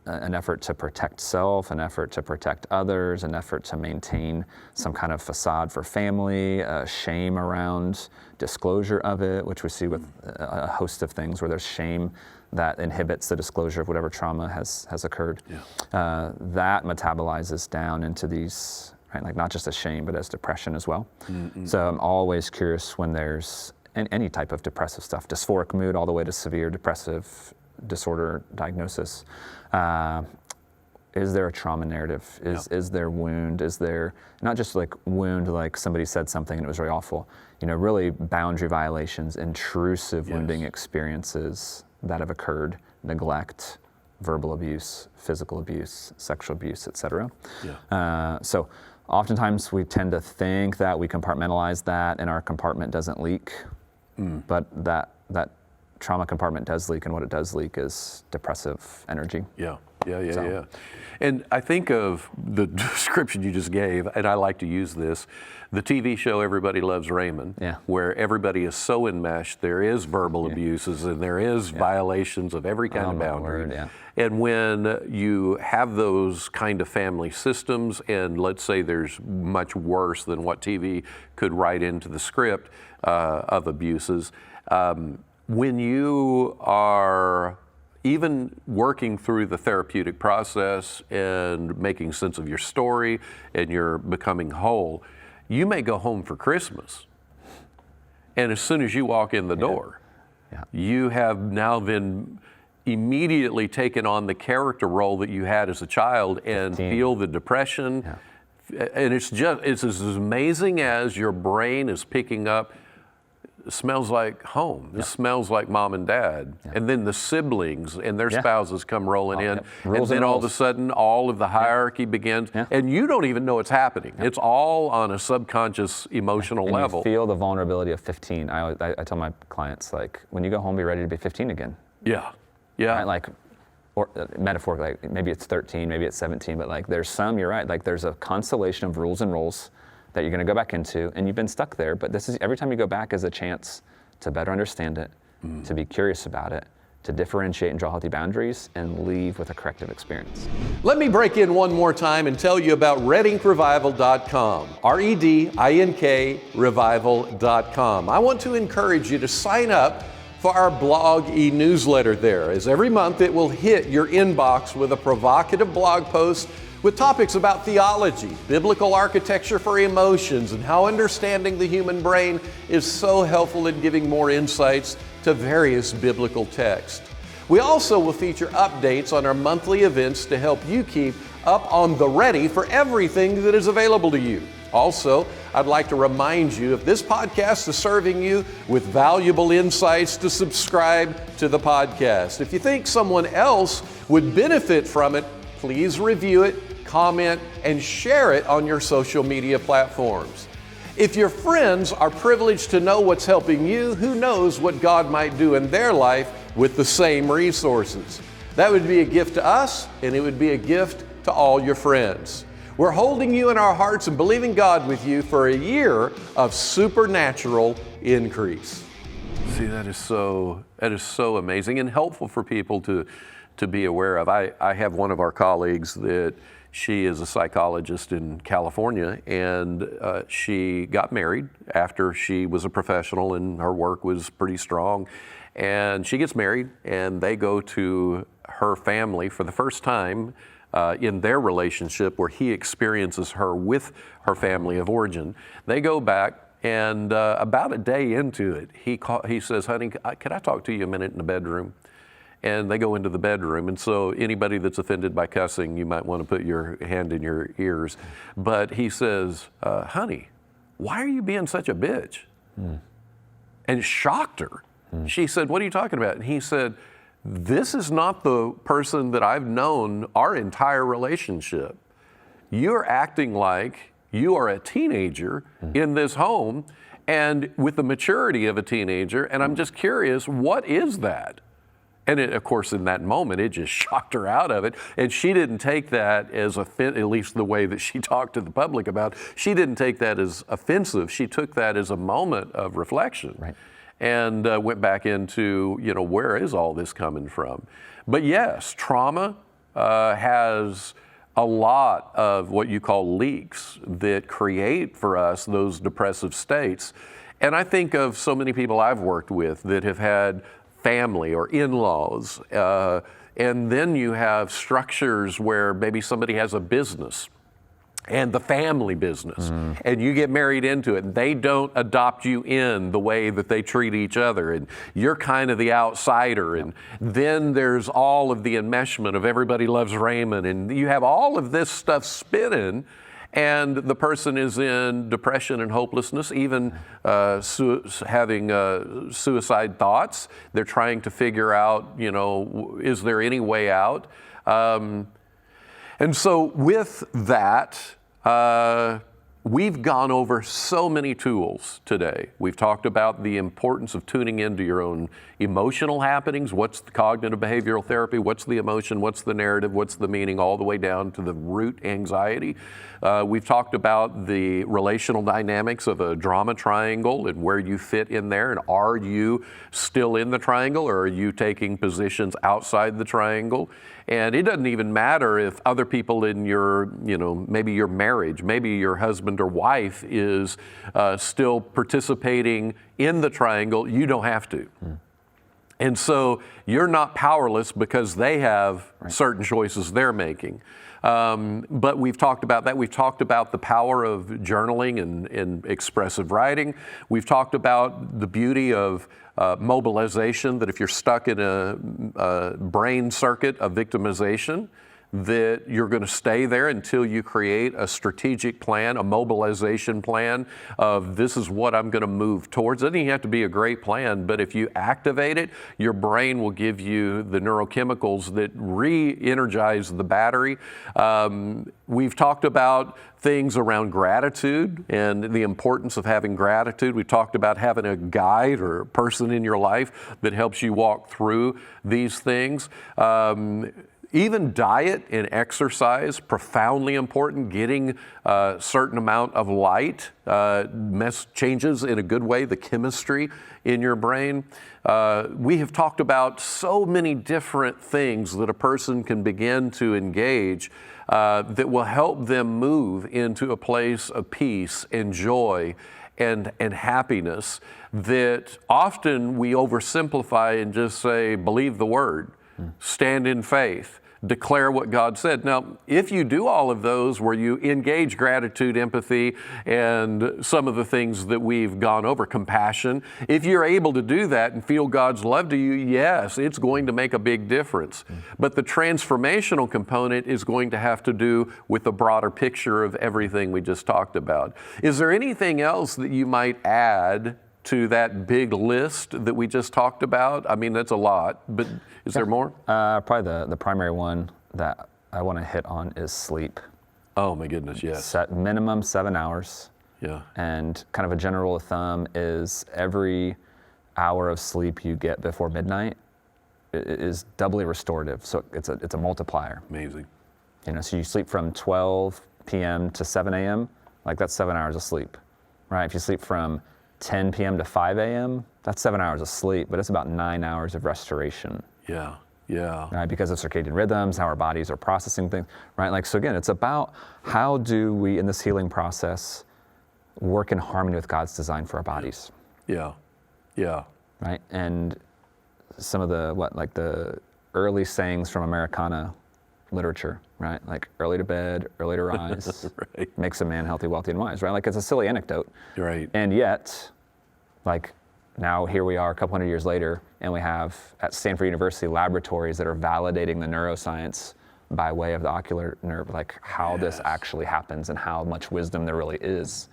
S2: an effort to protect self, an effort to protect others, an effort to maintain some kind of facade for family, shame around disclosure of it, which we see with a host of things where there's shame that inhibits the disclosure of whatever trauma has occurred. Yeah. That metabolizes down into these, right, like not just as shame, but as depression as well. Mm-mm. So I'm always curious when there's any type of depressive stuff, dysphoric mood all the way to severe depressive disorder diagnosis. Is there a trauma narrative? Is there wound? Is there not just like wound, like somebody said something and it was really awful, really boundary violations, intrusive wounding experiences that have occurred, neglect, verbal abuse, physical abuse, sexual abuse, etc. Yeah. So oftentimes we tend to think that we compartmentalize that and our compartment doesn't leak, but that trauma compartment does leak, and what it does leak is depressive energy. Yeah. And I think of the description you just gave, and I like to use this, the TV show Everybody Loves Raymond, where everybody is so enmeshed, there is verbal abuses and there is violations of every kind of boundary. And when you have those kind of family systems, and let's say there's much worse than what TV could write into the script of abuses, when you are even working through the therapeutic process and making sense of your story and you're becoming whole, you may go home for Christmas. And as soon as you walk in the door, you have now been immediately taken on the character role that you had as a child and feel the depression. And it's as amazing as your brain is picking up
S1: smells like home. This smells like mom and dad. And then the siblings and their spouses come rolling in. And then all of a sudden, all of the hierarchy begins. And you don't even know it's happening. It's all on a subconscious emotional level.
S2: You feel the vulnerability of 15. I tell my clients, like, when you go home, be ready to be 15 again.
S1: Yeah.
S2: Right? Like, or metaphorically, like, maybe it's 13, maybe it's 17, but like there's some, you're right, like there's a constellation of rules and roles that you're going to go back into, and you've been stuck there, but this is, every time you go back is a chance to better understand it, to be curious about it, to differentiate and draw healthy boundaries, and leave with a corrective experience.
S1: Let me break in one more time and tell you about reddinkrevival.com, REDINK revival.com. I want to encourage you to sign up for our blog e-newsletter there, as every month it will hit your inbox with a provocative blog post with topics about theology, biblical architecture for emotions, and how understanding the human brain is so helpful in giving more insights to various biblical texts. We also will feature updates on our monthly events to help you keep up on the ready for everything that is available to you. Also, I'd like to remind you, if this podcast is serving you with valuable insights, to subscribe to the podcast. If you think someone else would benefit from it, please review it, comment, and share it on your social media platforms. If your friends are privileged to know what's helping you, who knows what God might do in their life with the same resources. That would be a gift to us, and it would be a gift to all your friends. We're holding you in our hearts and believing God with you for a year of supernatural increase. See, that is so amazing and helpful for people to be aware of. I have one of our colleagues that she is a psychologist in California, and she got married after she was a professional and her work was pretty strong. And she gets married, and they go to her family for the first time in their relationship, where he experiences her with her family of origin. They go back, and about a day into it, he says, "Honey, can I talk to you a minute in the bedroom?" And they go into the bedroom. And so anybody that's offended by cussing, you might want to put your hand in your ears. But he says, "Honey, why are you being such a bitch?" And it shocked her. She said, "What are you talking about?" And he said, "This is not the person that I've known our entire relationship. You're acting like you are a teenager in this home, and with the maturity of a teenager, and I'm just curious, what is that?" And of course, in that moment, it just shocked her out of it. And she didn't take that as at least the way that she talked to the public about, she didn't take that as offensive. She took that as a moment of reflection.
S2: Right.
S1: And went back into, where is all this coming from? But yes, trauma has a lot of what you call leaks that create for us those depressive states. And I think of so many people I've worked with that have had family or in-laws, and then you have structures where maybe somebody has a business and the family business, and you get married into it, and they don't adopt you in the way that they treat each other, and you're kind of the outsider, and then there's all of the enmeshment of Everybody Loves Raymond, and you have all of this stuff spinning, and the person is in depression and hopelessness, even having suicide thoughts. They're trying to figure out, is there any way out? And so with that, we've gone over so many tools today. We've talked about the importance of tuning into your own emotional happenings. What's the cognitive behavioral therapy? What's the emotion? What's the narrative? What's the meaning? All the way down to the root anxiety. We've talked about the relational dynamics of a drama triangle and where you fit in there. And are you still in the triangle, or are you taking positions outside the triangle? And it doesn't even matter if other people in your, maybe your marriage, maybe your husband or wife is still participating in the triangle. You don't have to. And so you're not powerless because they have certain choices they're making. But we've talked about that. We've talked about the power of journaling and expressive writing. We've talked about the beauty of mobilization, that if you're stuck in a brain circuit of victimization, that you're going to stay there until you create a strategic plan, a mobilization plan of this is what I'm going to move towards. It doesn't even have to be a great plan, but if you activate it, your brain will give you the neurochemicals that re-energize the battery. We've talked about things around gratitude and the importance of having gratitude. We talked about having a guide or a person in your life that helps you walk through these things. Even diet and exercise, profoundly important. Getting a certain amount of light changes in a good way the chemistry in your brain. We have talked about so many different things that a person can begin to engage that will help them move into a place of peace and joy and happiness that often we oversimplify and just say, believe the word, stand in faith, declare what God said. Now, if you do all of those where you engage gratitude, empathy, and some of the things that we've gone over, compassion, if you're able to do that and feel God's love to you, yes, it's going to make a big difference. But the transformational component is going to have to do with the broader picture of everything we just talked about. Is there anything else that you might add to that big list that we just talked about? I mean, that's a lot, but is there more?
S2: Probably the primary one that I want to hit on is sleep.
S1: Oh my goodness, yes.
S2: Set minimum 7 hours.
S1: Yeah.
S2: And kind of a general rule of thumb is every hour of sleep you get before midnight is doubly restorative. So it's a multiplier.
S1: Amazing.
S2: You know, so you sleep from 12 p.m. to 7 a.m., like that's 7 hours of sleep, right? If you sleep from 10 p.m. to 5 a.m., that's 7 hours of sleep, but it's about 9 hours of restoration.
S1: Yeah, yeah.
S2: Right, because of circadian rhythms, how our bodies are processing things, right? Like, so again, it's about how do we, in this healing process, work in harmony with God's design for our bodies.
S1: Yeah, yeah.
S2: Right, and some of the early sayings from Americana literature, right? Like early to bed, early to rise,
S1: right.
S2: Makes a man healthy, wealthy, and wise, right? Like it's a silly anecdote.
S1: Right.
S2: And yet, like now here we are a couple hundred years later, and we have at Stanford University laboratories that are validating the neuroscience by way of the ocular nerve, like how this actually happens and how much wisdom there really is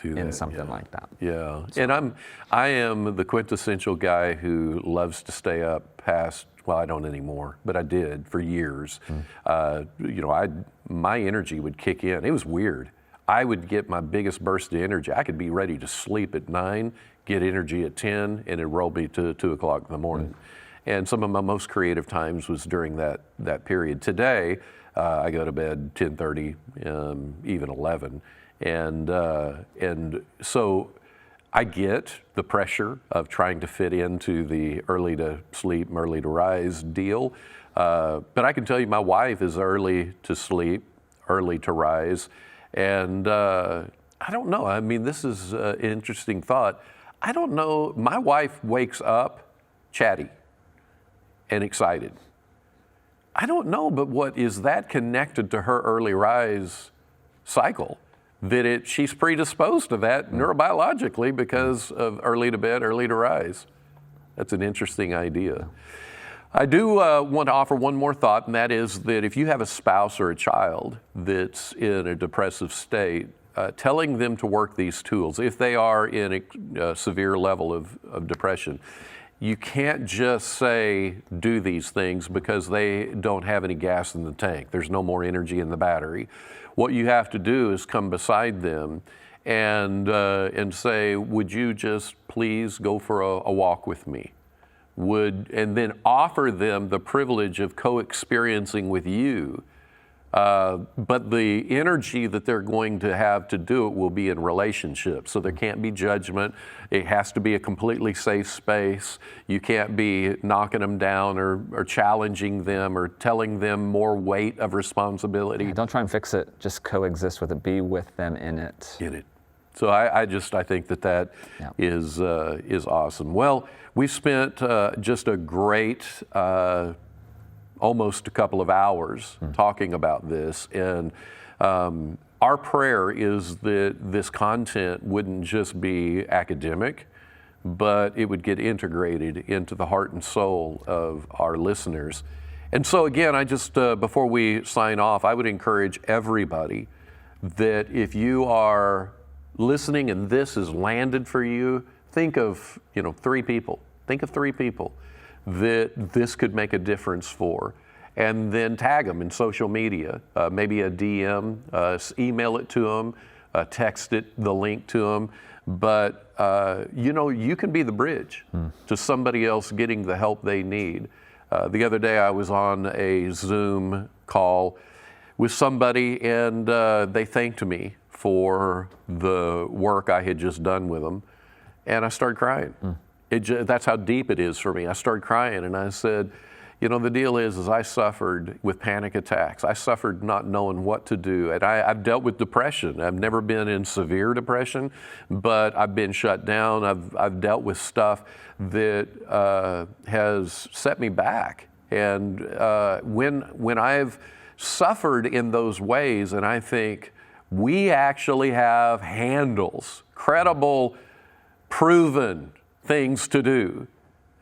S2: in something like that.
S1: Yeah, so. And I am the quintessential guy who loves to stay up past, well, I don't anymore, but I did for years. You know, my energy would kick in. It was weird. I would get my biggest burst of energy. I could be ready to sleep at 9, get energy at 10, and it'd roll me to 2 o'clock in the morning. And some of my most creative times was during that period. Today, I go to bed 10:30, even 11. And so I get the pressure of trying to fit into the early to sleep, early to rise deal. But I can tell you my wife is early to sleep, early to rise. And I don't know, I mean, this is an interesting thought. I don't know, my wife wakes up chatty and excited. I don't know, but what is that connected to her early rise cycle? That she's predisposed to that neurobiologically because of early to bed, early to rise. That's an interesting idea. I do want to offer one more thought, and that is that if you have a spouse or a child that's in a depressive state, telling them to work these tools, if they are in a severe level of depression, you can't just say, do these things because they don't have any gas in the tank. There's no more energy in the battery. What you have to do is come beside them and say, would you just please go for a walk with me? And then offer them the privilege of co-experiencing with you. But the energy that they're going to have to do it will be in relationship. So there can't be judgment. It has to be a completely safe space. You can't be knocking them down or challenging them or telling them more weight of responsibility.
S2: Yeah, don't try and fix it. Just coexist with it. Be with them in it.
S1: In it. So I think that is awesome. Well, we've spent just a great almost a couple of hours talking about this, and our prayer is that this content wouldn't just be academic, but it would get integrated into the heart and soul of our listeners. And so again, I just, before we sign off, I would encourage everybody that if you are listening and this has landed for you, think of, 3 people. Think of 3 people that this could make a difference for. And then tag them in social media, maybe a DM, email it to them, text the link to them. But, you can be the bridge to somebody else getting the help they need. The other day I was on a Zoom call with somebody, and they thanked me for the work I had just done with them. And I started crying. That's how deep it is for me. I started crying, and I said, the deal is I suffered with panic attacks. I suffered not knowing what to do. And I've dealt with depression. I've never been in severe depression, but I've been shut down. I've dealt with stuff that has set me back. And when I've suffered in those ways, and I think we actually have handles, credible, proven things to do,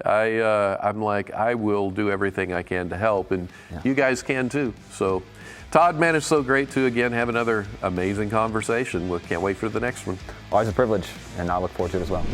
S1: I'm like, I will do everything I can to help, and you guys can too. So, Todd, man, it's so great to again have another amazing conversation. We can't wait for the next one.
S2: Always a privilege, and I look forward to it as well.